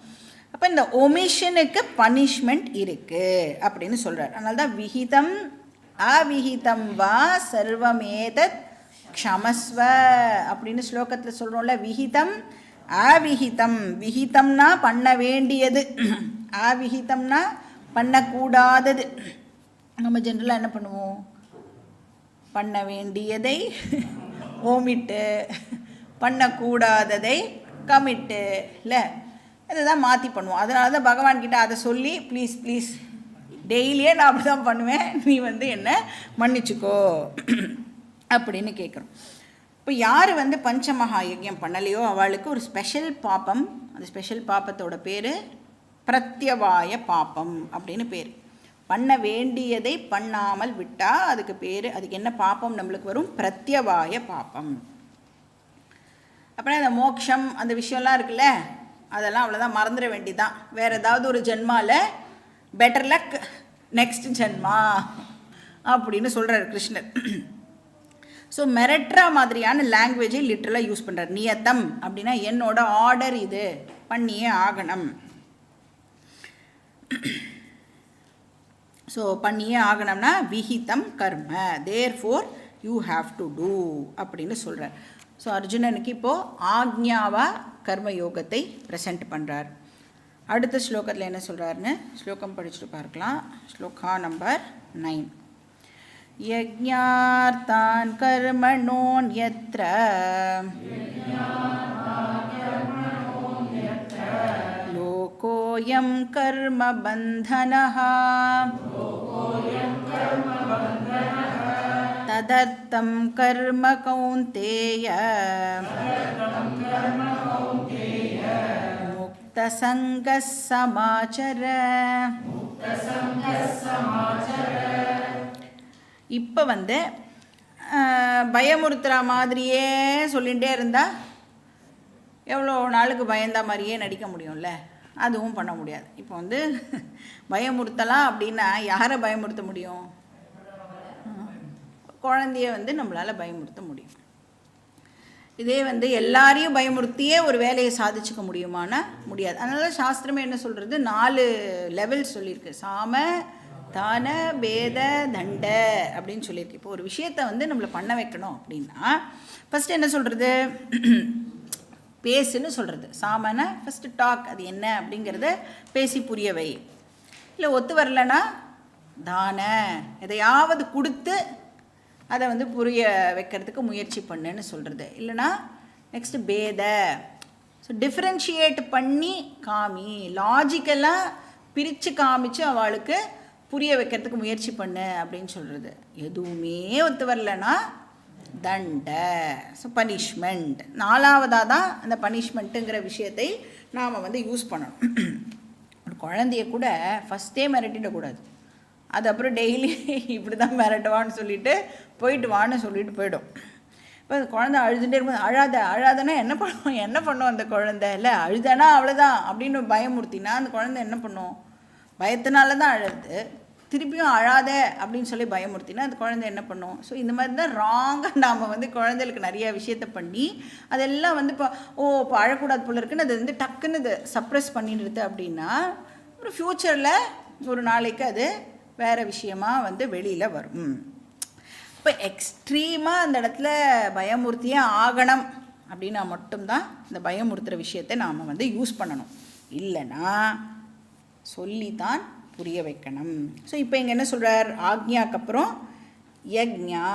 அப்போ இந்த ஒமிஷனுக்கு பனிஷ்மெண்ட் இருக்குது அப்படின்னு சொல்கிறார். அதனால தான் விஹிதம் அவிஹிதம் வா சர்வமேதத் க்ஷமஸ்வ அப்படின்னு ஸ்லோகத்தில் சொல்கிறோம்ல. விஹிதம் அவிஹிதம், விஹிதம்னா பண்ண வேண்டியது, அவிஹிதம்னா பண்ணக்கூடாதது. நம்ம ஜென்ரலாக என்ன பண்ணுவோம்? பண்ண வேண்டியதை ஓமிட்டு, பண்ணக்கூடாததை கமிட்டு இல்லை, அதுதான் மாற்றி பண்ணுவோம். அதனால தான் பகவான்கிட்ட அதை சொல்லி ப்ளீஸ் ப்ளீஸ் டெய்லியே நான் அப்படி தான் பண்ணுவேன், நீ வந்து என்ன மன்னிச்சுக்கோ அப்படின்னு கேட்குறோம். இப்போ யார் வந்து பஞ்சமகா யஜ்ஞம் பண்ணலையோ அவளுக்கு ஒரு ஸ்பெஷல் பாப்பம், அந்த ஸ்பெஷல் பாப்பத்தோட பேர் பிரத்யவாய பாப்பம் அப்படின்னு பேர். பண்ண வேண்டியதை பண்ணாமல் விட்டால் அதுக்கு பேர், அதுக்கு என்ன பாப்பம் நம்மளுக்கு வரும்? பிரத்யவாய பாப்பம். அப்புறம் இந்த மோட்சம் அந்த விஷயம்லாம் இருக்குல்ல, அதெல்லாம் அவ்வளோதான், மறந்துட வேண்டிதான். வேறு ஏதாவது ஒரு ஜென்மாவில் பெட்டர் லக் நெக்ஸ்ட் ஜென்மா அப்படின்னு சொல்கிறார் கிருஷ்ணர். ஸோ மிரட்டுற மாதிரியான லாங்குவேஜை லிட்ரலாக யூஸ் பண்ணுறார். நியத்தம் அப்படின்னா என்னோட ஆர்டர், இது பண்ணியே ஆகணும். ஸோ பண்ணியே ஆகணும்னா விஹிதம் கர்ம, therefore you have to do அப்படின்னு சொல்கிறார். ஸோ அர்ஜுனனுக்கு இப்போது ஆக்ஞாவாக கர்மயோகத்தை ப்ரெசென்ட் பண்ணுறார். அடுத்த ஸ்லோகத்தில் என்ன சொல்கிறாருன்னு ஸ்லோகம் படிச்சுட்டு பார்க்கலாம். ஸ்லோகா நம்பர் 9. யஜ்ஞார்த்தான் கர்மணோன்யத்ர லோகோயம் கர்ம பந்தனஹ ததர்த்தம் கர்ம கௌந்தேய முக்தசங்கஸ் சமாச்சர. இப்போ வந்து பயமுறுத்துகிற மாதிரியே சொல்லிகிட்டே இருந்தால் எவ்வளோ நாளுக்கு பயந்த மாதிரியே நடிக்க முடியும்ல, அதுவும் பண்ண முடியாது. இப்போ வந்து பயமுறுத்தலாம் அப்படின்னா யாரை பயமுறுத்த முடியும்? குழந்தைய வந்து நம்மளால் பயமுறுத்த முடியும். இதே வந்து எல்லாரையும் பயமுறுத்தியே ஒரு வேலையை சாதிச்சுக்க முடியுமானா முடியாது. அதனால சாஸ்திரமே என்ன சொல்கிறது? 4 லெவல் சொல்லியிருக்கு. சாம தான பேத தண்ட அப்படின்னு சொல்லியிருக்கு. இப்போ ஒரு விஷயத்தை வந்து நம்மளை பண்ண வைக்கணும் அப்படின்னா ஃபஸ்ட்டு என்ன சொல்கிறது? பேசுன்னு சொல்கிறது. சாமனா ஃபஸ்ட்டு டாக், அது என்ன அப்படிங்கிறத பேசி புரிய வை. இல்லை ஒத்து வரலன்னா தான, எதையாவது கொடுத்து அதை வந்து புரிய வைக்கிறதுக்கு முயற்சி பண்ணுன்னு சொல்கிறது. இல்லைனா நெக்ஸ்ட்டு பேத, ஸோ டிஃப்ரென்ஷியேட் பண்ணி காமி, லாஜிக்கலாக பிரித்து காமிச்சு அவளுக்கு புரிய வைக்கிறதுக்கு முயற்சி பண்ணு அப்படின்னு சொல்கிறது. எதுவுமே ஒத்து வரலன்னா தண்ட, ஸோ பனிஷ்மெண்ட். 4வதாக தான் அந்த பனிஷ்மெண்ட்டுங்கிற விஷயத்தை நாம் வந்து யூஸ் பண்ணணும். ஒரு குழந்தைய கூட ஃபஸ்ட்டே மிரட்டிடக்கூடாது, அது அப்புறம் டெய்லி இப்படி தான் மிரட்டுவான்னு சொல்லிட்டு போயிட்டு வான்னு சொல்லிட்டு போயிடும். இப்போ அந்த குழந்தை அழுதுகிட்டே இருக்கும்போது அழாதனா என்ன பண்ணும் அந்த குழந்தை? இல்லை அழுதானா அவ்வளோதான் அப்படின்னு பயமுறுத்தினா அந்த குழந்தை என்ன பண்ணும்? பயத்தினால தான் அழுது. திருப்பியும் அழாத அப்படின்னு சொல்லி பயமுறுத்தினா அந்த குழந்தை என்ன பண்ணும்? ஸோ இந்த மாதிரி தான் ராங்காக நாம் வந்து குழந்தைகளுக்கு நிறையா விஷயத்த பண்ணி அதெல்லாம் வந்து இப்போ அழக்கூடாது போல இருக்குன்னு அது வந்து டக்குன்னு இது சப்ரெஸ் பண்ணிடுது அப்படின்னா ஒரு ஃப்யூச்சரில் ஒரு நாளைக்கு அது வேறு விஷயமா வந்து வெளியில் வரும். இப்போ எக்ஸ்ட்ரீமாக அந்த இடத்துல பயமுறுத்தியே ஆகணும் அப்படின்னா மட்டும்தான் இந்த பயமுறுத்துகிற விஷயத்தை நாம் வந்து யூஸ் பண்ணணும். இல்லைன்னா சொல்லித்தான் புரிய வைக்கணும். ஸோ இப்போ இங்கே என்ன சொல்கிறார்? ஆக்ஞாக்கு அப்புறம் யக்ஞா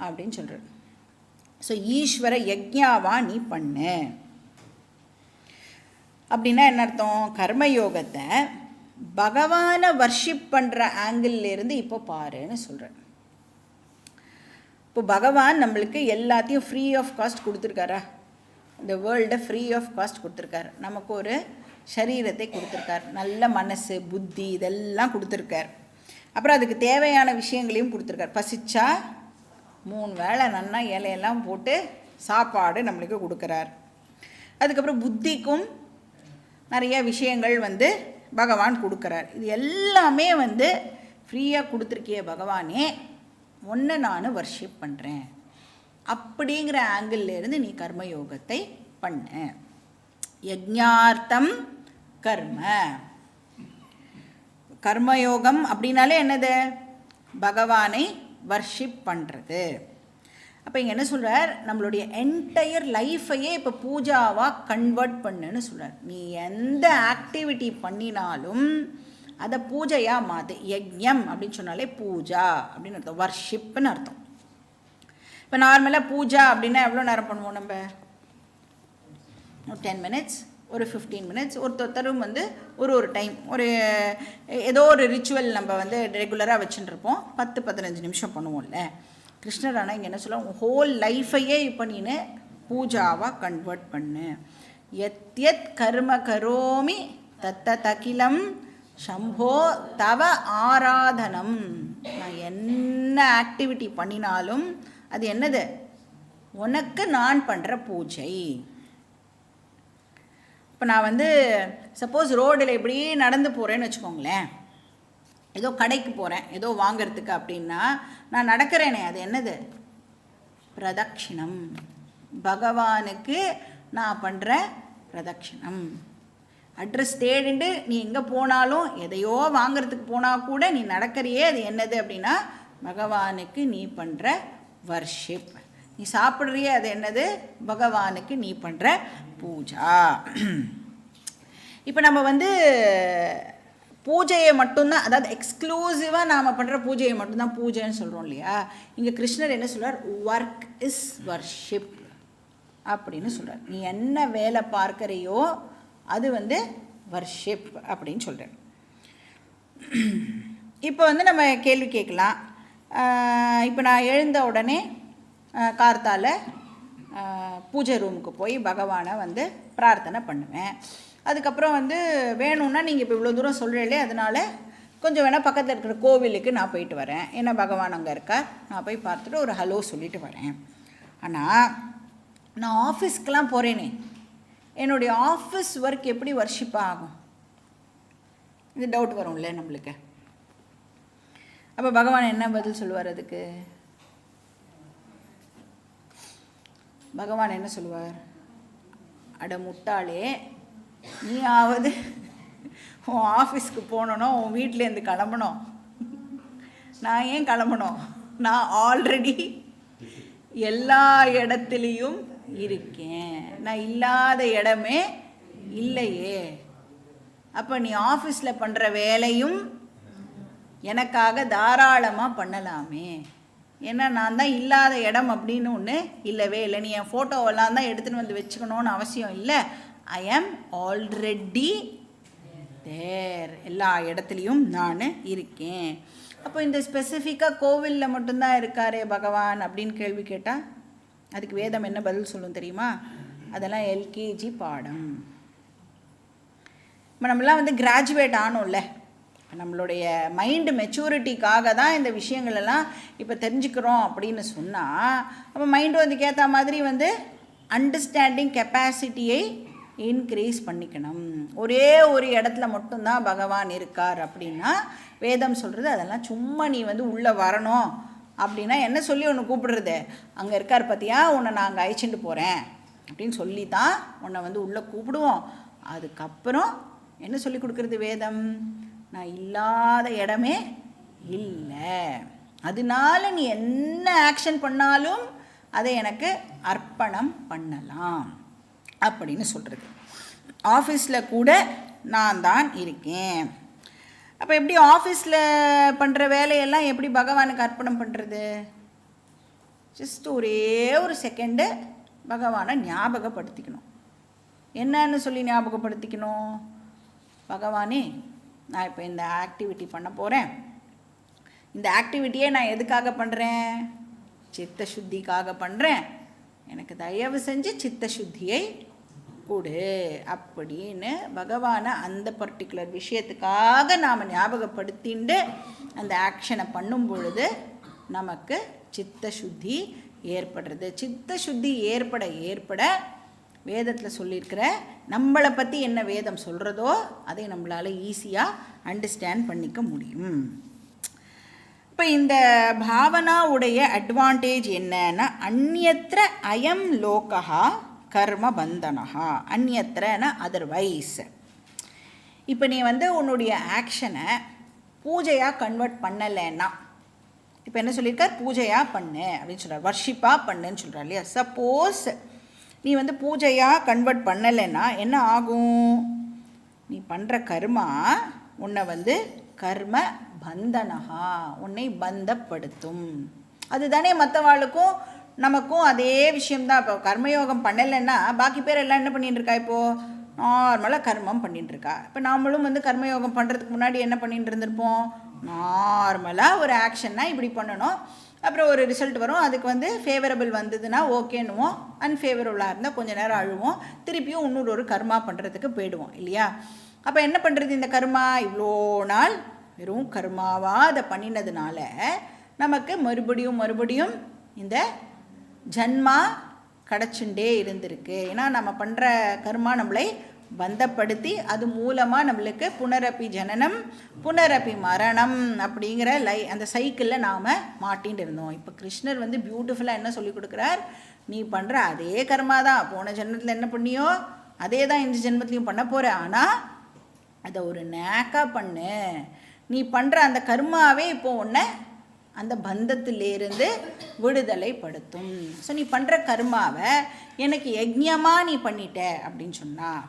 அப்படின்னு சொல்கிறார். ஸோ ஈஸ்வர யக்ஞாவா நீ பண்ணு அப்படின்னா என்ன அர்த்தம்? கர்மயோகத்தை பகவானை வர்ஷிப் பண்ணுற ஆங்கிள்லேருந்து இப்போ பாருன்னு சொல்கிறார். இப்போ பகவான் நம்மளுக்கு எல்லாத்தையும் ஃப்ரீ ஆஃப் காஸ்ட் கொடுத்துருக்காரா? இந்த வேர்ல்டை ஃப்ரீ ஆஃப் காஸ்ட் கொடுத்துருக்காரு. நமக்கு ஒரு சரீரத்தை கொடுத்துருக்கார், நல்ல மனசு புத்தி இதெல்லாம் கொடுத்துருக்கார். அப்புறம் அதுக்கு தேவையான விஷயங்களையும் கொடுத்துருக்கார். பசிச்சா 3 வேளை நன்னா இலையெல்லாம் போட்டு சாப்பாடு நம்மளுக்கு கொடுக்குறார். அதுக்கப்புறம் புத்திக்கும் நிறைய விஷயங்கள் வந்து பகவான் கொடுக்குறார். இது எல்லாமே வந்து ஃப்ரீயாக கொடுத்துருக்கிய பகவானே ஒன்று நான் வர்ஷிப் பண்ணுறேன் அப்படிங்கிற ஆங்கிள்லேருந்து நீ கர்மயோகத்தை பண்ண. யஜ்ஞார்த்தம் கர்ம. கர்மயோகம் அப்படின்னாலே என்னது? பகவானை வர்ஷிப் பண்ணுறது. அப்போ இங்கே என்ன சொல்கிறார்? நம்மளுடைய என்டையர் லைஃப்பையே இப்போ பூஜாவாக கன்வெர்ட் பண்ணுன்னு சொல்கிறார். நீ எந்த ஆக்டிவிட்டி பண்ணினாலும் அதை பூஜையாக மாற்று. யஜ்ஞம் அப்படின்னு சொன்னாலே பூஜா அப்படின்னு அர்த்தம், வர்ஷிப்னு அர்த்தம். இப்போ நார்மலாக பூஜா அப்படின்னா எவ்வளோ நேரம் பண்ணுவோம் நம்ம? ஒரு 10 மினிட்ஸ், ஒரு 15 மினிட்ஸ், ஒருத்தரும் வந்து ஒரு டைம் ஒரு ஏதோ ஒரு ரிச்சுவல் நம்ம வந்து ரெகுலராக வச்சுட்டுருப்போம். 10-15 நிமிஷம் பண்ணுவோம்ல. கிருஷ்ணர் ஆனால் இங்கே என்ன சொல்ல? ஹோல் லைஃபையே இப்போ நீ பூஜாவாக கன்வெர்ட் பண்ணு. எத்யத் கர்ம கரோமி தத்த தகிலம் சம்போ தவ ஆராதனம். நான் என்ன ஆக்டிவிட்டி பண்ணினாலும் அது என்னது? உனக்கு நான் பண்ணுற பூஜை. இப்போ நான் வந்து சப்போஸ் ரோடில் இப்படி நடந்து போகிறேன்னு வச்சுக்கோங்களேன், ஏதோ கடைக்கு போகிறேன் ஏதோ வாங்கிறதுக்கு அப்படின்னா நான் நடக்கிறேனே, அது என்னது? பிரதட்சிணம். பகவானுக்கு நான் பண்ணுற பிரதட்சிணம். அட்ரஸ் தேடிண்டு நீ எங்கே போனாலும் எதையோ வாங்கிறதுக்கு போனால் கூட நீ நடக்கிறியே, அது என்னது அப்படின்னா பகவானுக்கு நீ பண்ணுற வர்ஷிப். நீ சாப்பிட்றியே, அது என்னது? பகவானுக்கு நீ பண்ணுற பூஜா. இப்போ நம்ம வந்து பூஜையை மட்டும்தான், அதாவது எக்ஸ்க்ளூசிவாக நாம் பண்ணுற பூஜையை மட்டும்தான் பூஜைன்னு சொல்கிறோம் இல்லையா? இங்கே கிருஷ்ணர் என்ன சொல்கிறார்? ஒர்க் இஸ் வர்ஷிப் அப்படின்னு சொல்கிறார். நீ என்ன வேலை பார்க்குறியோ அது வந்து வர்ஷிப் அப்படின்னு சொல்கிறார். இப்போ வந்து நம்ம கேள்வி கேட்கலாம். இப்போ நான் எழுந்த உடனே கார்த்தால பூஜை ரூமுக்கு போய் பகவானை வந்து பிரார்த்தனை பண்ணுவேன். அதுக்கப்புறம் வந்து வேணும்னா நீங்கள் இப்போ இவ்வளோ தூரம் சொல்கிறீங்களே, அதனால் கொஞ்சம் வேணால் பக்கத்தில் இருக்கிற கோவிலுக்கு நான் போயிட்டு வரேன். ஏன்னா பகவான் அங்கே இருக்கார், நான் போய் பார்த்துட்டு ஒரு ஹலோ சொல்லிட்டு வரேன். ஆனால் நான் ஆஃபீஸ்க்கெலாம் போகிறேனே, என்னுடைய ஆஃபீஸ் ஒர்க் எப்படி வர்ஷிப்பாக ஆகும்? இது டவுட் வரும்ல நம்மளுக்கு. அப்போ பகவான் என்ன பதில் சொல்லுவார் அதுக்கு? பகவான் என்ன சொல்லுவார்? அட முட்டாளே, நீயாவது உன் ஆஃபீஸ்க்கு போகணும், உன் வீட்டிலேருந்து கிளம்பணும். நான் ஏன் கிளம்பணும்? நான் ஆல்ரெடி எல்லா இடத்துலையும் இருக்கேன். நான் இல்லாத இடமே இல்லையே. அப்போ நீ ஆஃபீஸில் பண்ணுற வேலையும் எனக்காக தாராளமாக பண்ணலாமே. ஏன்னா நான் தான் இல்லாத இடம் அப்படின்னு ஒன்று இல்லவே இல்லை. நீ என் ஃபோட்டோவெல்லாம் தான் எடுத்துகிட்டு வந்து வச்சுக்கணுன்னு அவசியம் இல்லை. ஐ ஆம் ஆல்ரெடி தேர். எல்லா இடத்துலையும் நான் இருக்கேன். அப்போ இந்த ஸ்பெசிஃபிக்காக கோவிலில் மட்டும்தான் இருக்காரே பகவான் அப்படின்னு கேள்வி கேட்டால் அதுக்கு வேதம் என்ன பதில் சொல்லும் தெரியுமா? அதெல்லாம் எல்கேஜி பாடம். இப்போ நம்மளாம் வந்து கிராஜுவேட் ஆனோம்ல, நம்மளுடைய மைண்டு மெச்சூரிட்டிக்காக தான் இந்த விஷயங்களெல்லாம் இப்போ தெரிஞ்சுக்கிறோம் அப்படின்னு சொன்னால், அப்போ மைண்டு வந்து ஏற்ற மாதிரி வந்து அண்டர்ஸ்டாண்டிங் கெப்பாசிட்டியை இன்க்ரீஸ் பண்ணிக்கணும். ஒரே ஒரு இடத்துல மட்டும்தான் பகவான் இருக்கார் அப்படின்னா வேதம் சொல்கிறது அதெல்லாம் சும்மா நீ உள்ளே வரணும் அப்படின்னா என்ன சொல்லி உன்னை கூப்பிடுறது, அங்கே இருக்கார் பார்த்தியா உன்னை நான் அங்கே அழைச்சிட்டு போகிறேன் அப்படின்னு சொல்லி தான் உன்னை உள்ளே கூப்பிடுவோம். அதுக்கப்புறம் என்ன சொல்லி கொடுக்குறது வேதம், நான் இல்லாத இடமே இல்லை, அதனால நீ என்ன ஆக்ஷன் பண்ணாலும் அதை எனக்கு அர்ப்பணம் பண்ணலாம் அப்படின்னு சொல்கிறது. ஆஃபீஸில் கூட நான் தான் இருக்கேன். அப்போ எப்படி ஆஃபீஸில் பண்ணுற வேலையெல்லாம் எப்படி பகவானுக்கு அர்ப்பணம் பண்ணுறது? ஜஸ்ட் ஒரே ஒரு செகண்டு பகவானை ஞாபகப்படுத்திக்கணும். என்னன்னு சொல்லி ஞாபகப்படுத்திக்கணும், பகவானே நான் இப்போ இந்த ஆக்டிவிட்டி பண்ண போகிறேன், இந்த ஆக்டிவிட்டியே நான் எதுக்காக பண்ணுறேன், சித்த சுத்திக்காக பண்ணுறேன், எனக்கு தயவு செஞ்சு சித்த சுத்தியை கொடு அப்படின்னு பகவானை அந்த பர்டிகுலர் விஷயத்துக்காக நாம் ஞாபகப்படுத்திண்டு அந்த ஆக்ஷனை பண்ணும் பொழுது நமக்கு சித்த சுத்தி ஏற்படுறது. சித்த சுத்தி ஏற்பட வேதத்தில் சொல்லியிருக்கிற நம்மளை பற்றி என்ன வேதம் சொல்கிறதோ அதை நம்மளால் ஈஸியாக அண்டர்ஸ்டாண்ட் பண்ணிக்க முடியும். இப்போ இந்த பாவனாவுடைய அட்வான்டேஜ் என்னன்னா, அந்நியத்திர அயம் லோகா கர்ம பந்தனஹா, அந்நியத்திரனா அதர்வைஸ். இப்போ நீ உன்னுடைய ஆக்ஷனை பூஜையாக கன்வெர்ட் பண்ணலைன்னா, இப்போ என்ன சொல்லியிருக்கார், பூஜையாக பண்ணு அப்படின்னு சொல்கிறார், வர்ஷிப்பாக பண்ணுன்னு சொல்கிறார் இல்லையா. சப்போஸ் நீ பூஜையாக கன்வெர்ட் பண்ணலைன்னா என்ன ஆகும், நீ பண்ணுற கர்மா உன்னை கர்ம பந்தனஹா, உன்னை பந்தப்படுத்தும். அதுதானே மற்றவாளுக்கும் நமக்கும் அதே விஷயம்தான். இப்போ கர்மயோகம் பண்ணலைன்னா பாக்கி பேர் எல்லாம் என்ன பண்ணிட்டு இருக்கா, இப்போது நார்மலாக கர்மம் பண்ணிட்டு இருக்கா. இப்போ நாமளும் கர்மயோகம் பண்ணுறதுக்கு முன்னாடி என்ன பண்ணிட்டு இருந்திருப்போம், நார்மலாக ஒரு ஆக்ஷன்னா இப்படி பண்ணணும், அப்புறம் ஒரு ரிசல்ட் வரும், அதுக்கு ஃபேவரபிள் வந்ததுன்னா ஓகேன்னுவோம், அன்ஃபேவரபுளாக இருந்தால் கொஞ்சம் நேரம் அழுவோம், திருப்பியும் இன்னொரு ஒரு கர்மா பண்ணுறதுக்கு போயிடுவோம் இல்லையா. அப்போ என்ன பண்ணுறது, இந்த கர்மா இவ்வளோ நாள் வெறும் கர்மாவாக அதை பண்ணினதுனால நமக்கு மறுபடியும் இந்த ஜன்மா கிடச்சுட்டே இருந்திருக்கு. ஏன்னா நம்ம பண்ணுற கர்மா நம்மளை பந்தப்படுத்தி அது மூலமாக நம்மளுக்கு புனரப்பி ஜனனம் புனரப்பி மரணம் அப்படிங்கிற அந்த சைக்கிளில் நாம் மாட்டின்னு இருந்தோம். இப்போ கிருஷ்ணர் பியூட்டிஃபுல்லாக என்ன சொல்லி கொடுக்குறார், நீ பண்ணுற அதே கர்மா தான் போன ஜென்மத்தில் என்ன பண்ணியோ அதே தான் இந்த ஜென்மத்துலையும் பண்ண போகிற, ஆனால் அதை ஒரு நேக்காக பண்ணு. நீ பண்ணுற அந்த கர்மாவே இப்போ உன்னை அந்த பந்தத்திலேருந்து விடுதலை படுத்தும். ஸோ நீ பண்ணுற கர்மாவை எனக்கு யஜ்ஞமாக நீ பண்ணிட்ட அப்படின்னு சொன்னால்,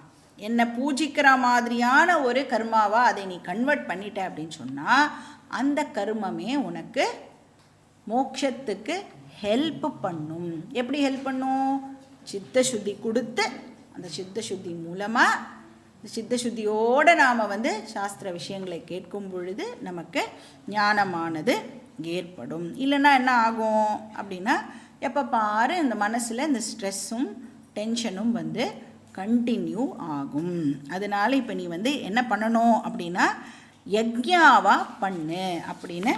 என்னை பூஜிக்கிற மாதிரியான ஒரு கர்மாவாக அதை நீ கன்வெர்ட் பண்ணிட்ட அப்படின்னு சொன்னால், அந்த கர்மமே உனக்கு மோட்சத்துக்கு ஹெல்ப் பண்ணும். எப்படி ஹெல்ப் பண்ணும், சித்த சுத்தி கொடுத்து அந்த சித்த சுத்தி மூலமாக சித்த சுத்தியோடு நாம் சாஸ்திர விஷயங்களை கேட்கும் பொழுது நமக்கு ஞானமானது ஏற்படும். இல்லைன்னா என்ன ஆகும் அப்படின்னா, எப்போ பாரு இந்த மனசில் இந்த ஸ்ட்ரெஸ்ஸும் டென்ஷனும் கண்டினியூ ஆகும். அதனால் இப்போ நீ என்ன பண்ணணும் அப்படின்னா, யஜ்ஞாவா பண்ணு அப்படின்னு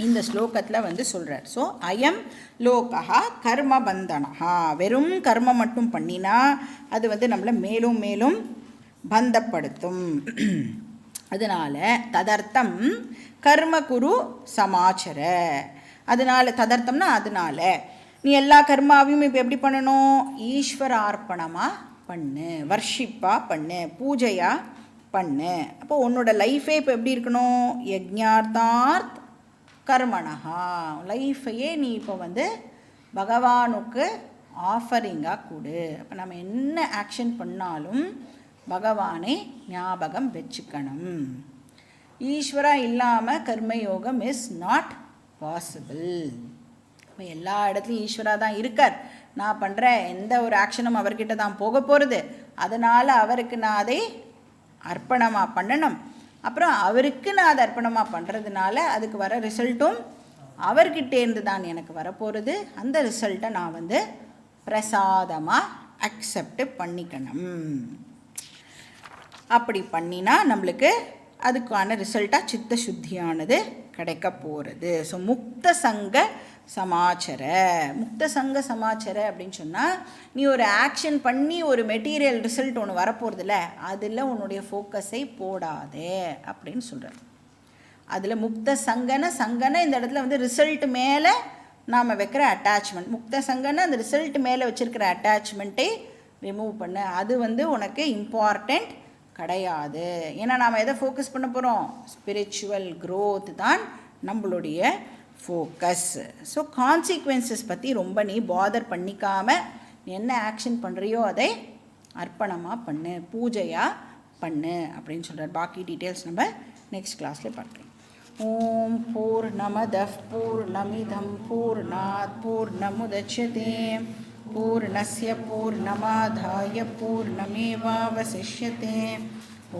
இந்த ஸ்லோகத்தில் சொல்கிறார். ஸோ அயம் லோகா கர்ம பந்தனஹா, வெறும் கர்மம் மட்டும் பண்ணினா அது நம்மளை மேலும் மேலும் பந்தப்படுத்தும். அதனால் ததர்த்தம் கர்ம குரு சமாச்சர, அதனால் ததர்த்தம்னா அதனால் நீ எல்லா கர்மாவையும் இப்போ எப்படி பண்ணணும், ஈஸ்வரார்ப்பணமாக பண்ணு, வர்ஷிப்பாக பண்ணு, பூஜையாக பண்ணு. அப்போ உன்னோட லைஃபே இப்போ எப்படி இருக்கணும், யஜ்ஞார்த்தார்த் கர்மணஹா, லைஃபையே நீ இப்போ பகவானுக்கு ஆஃபரிங்காக கொடு. அப்போ நம்ம என்ன ஆக்ஷன் பண்ணாலும் பகவானை ஞாபகம் வச்சுக்கணும். ஈஸ்வரா இல்லாமல் கர்மயோகம் இஸ் நாட் பாசிபிள். இப்போ எல்லா இடத்துலையும் ஈஸ்வரா தான் இருக்கார். நான் பண்ணுற எந்த ஒரு ஆக்ஷனும் அவர்கிட்ட தான் போக போகிறது. அதனால் அவருக்கு நான் அதை அர்ப்பணமாக பண்ணணும். அப்புறம் அவருக்கு நான் அதை அர்ப்பணமாக பண்ணுறதுனால அதுக்கு வர ரிசல்ட்டும் அவர்கிட்டேருந்து தான் எனக்கு வரப்போகிறது. அந்த ரிசல்ட்டை நான் பிரசாதமாக அக்செப்ட் பண்ணிக்கணும். அப்படி பண்ணினா நம்மளுக்கு அதுக்கான ரிசல்ட்டாக சித்த சுத்தியானது கிடைக்க போகிறது. ஸோ முக்த சங்க சமாச்சர. முக்த சங்க சமாச்சர அப்படின்னு சொன்னால் நீ ஒரு ஆக்ஷன் பண்ணி ஒரு மெட்டீரியல் ரிசல்ட் ஒன்று வரப்போகிறதில்ல, அதில் உன்னுடைய ஃபோக்கஸை போடாதே அப்படின்னு சொல்கிறார். அதில் முக்த சங்கன இந்த இடத்துல வந்து ரிசல்ட் மேலே நாம் வைக்கிற அட்டாச்மெண்ட், முக்த சங்கன அந்த ரிசல்ட் மேலே வச்சுருக்கிற அட்டாச்மெண்ட்டை ரிமூவ் பண்ண. அது வந்து உனக்கு இம்பார்ட்டண்ட் கிடையாது. ஏன்னா நாம் எதை ஃபோக்கஸ் பண்ண போகிறோம்? ஸ்பிரிச்சுவல் க்ரோத் தான் நம்மளுடைய ஃபோக்கஸ். ஸோ கான்சிக்வன்சஸ் பற்றி ரொம்ப நீ பாதர் பண்ணிக்காமல் நீ என்ன ஆக்ஷன் பண்ணுறியோ அதை அர்ப்பணமாக பண்ணு, பூஜையாக பண்ணு அப்படின்னு சொல்கிறார். பாக்கி டீட்டெயில்ஸ் நம்ம நெக்ஸ்ட் கிளாஸில் பார்க்கலாம். ஓம் பூர்ணமதః பூர்ணமிதம் பூர்ணாத் பூர்ணமுதச்யதே பூர்ணஸ்ய பூர்ணமாதாய பூர்ணமேவாவசிஷ்யதே.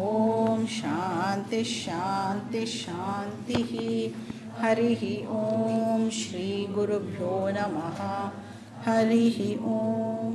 ஓம் சாந்தி ஷாந்தி ஷாந்தி. हरिः ॐ श्री गुरुभ्यो नमः. हरिः ॐ.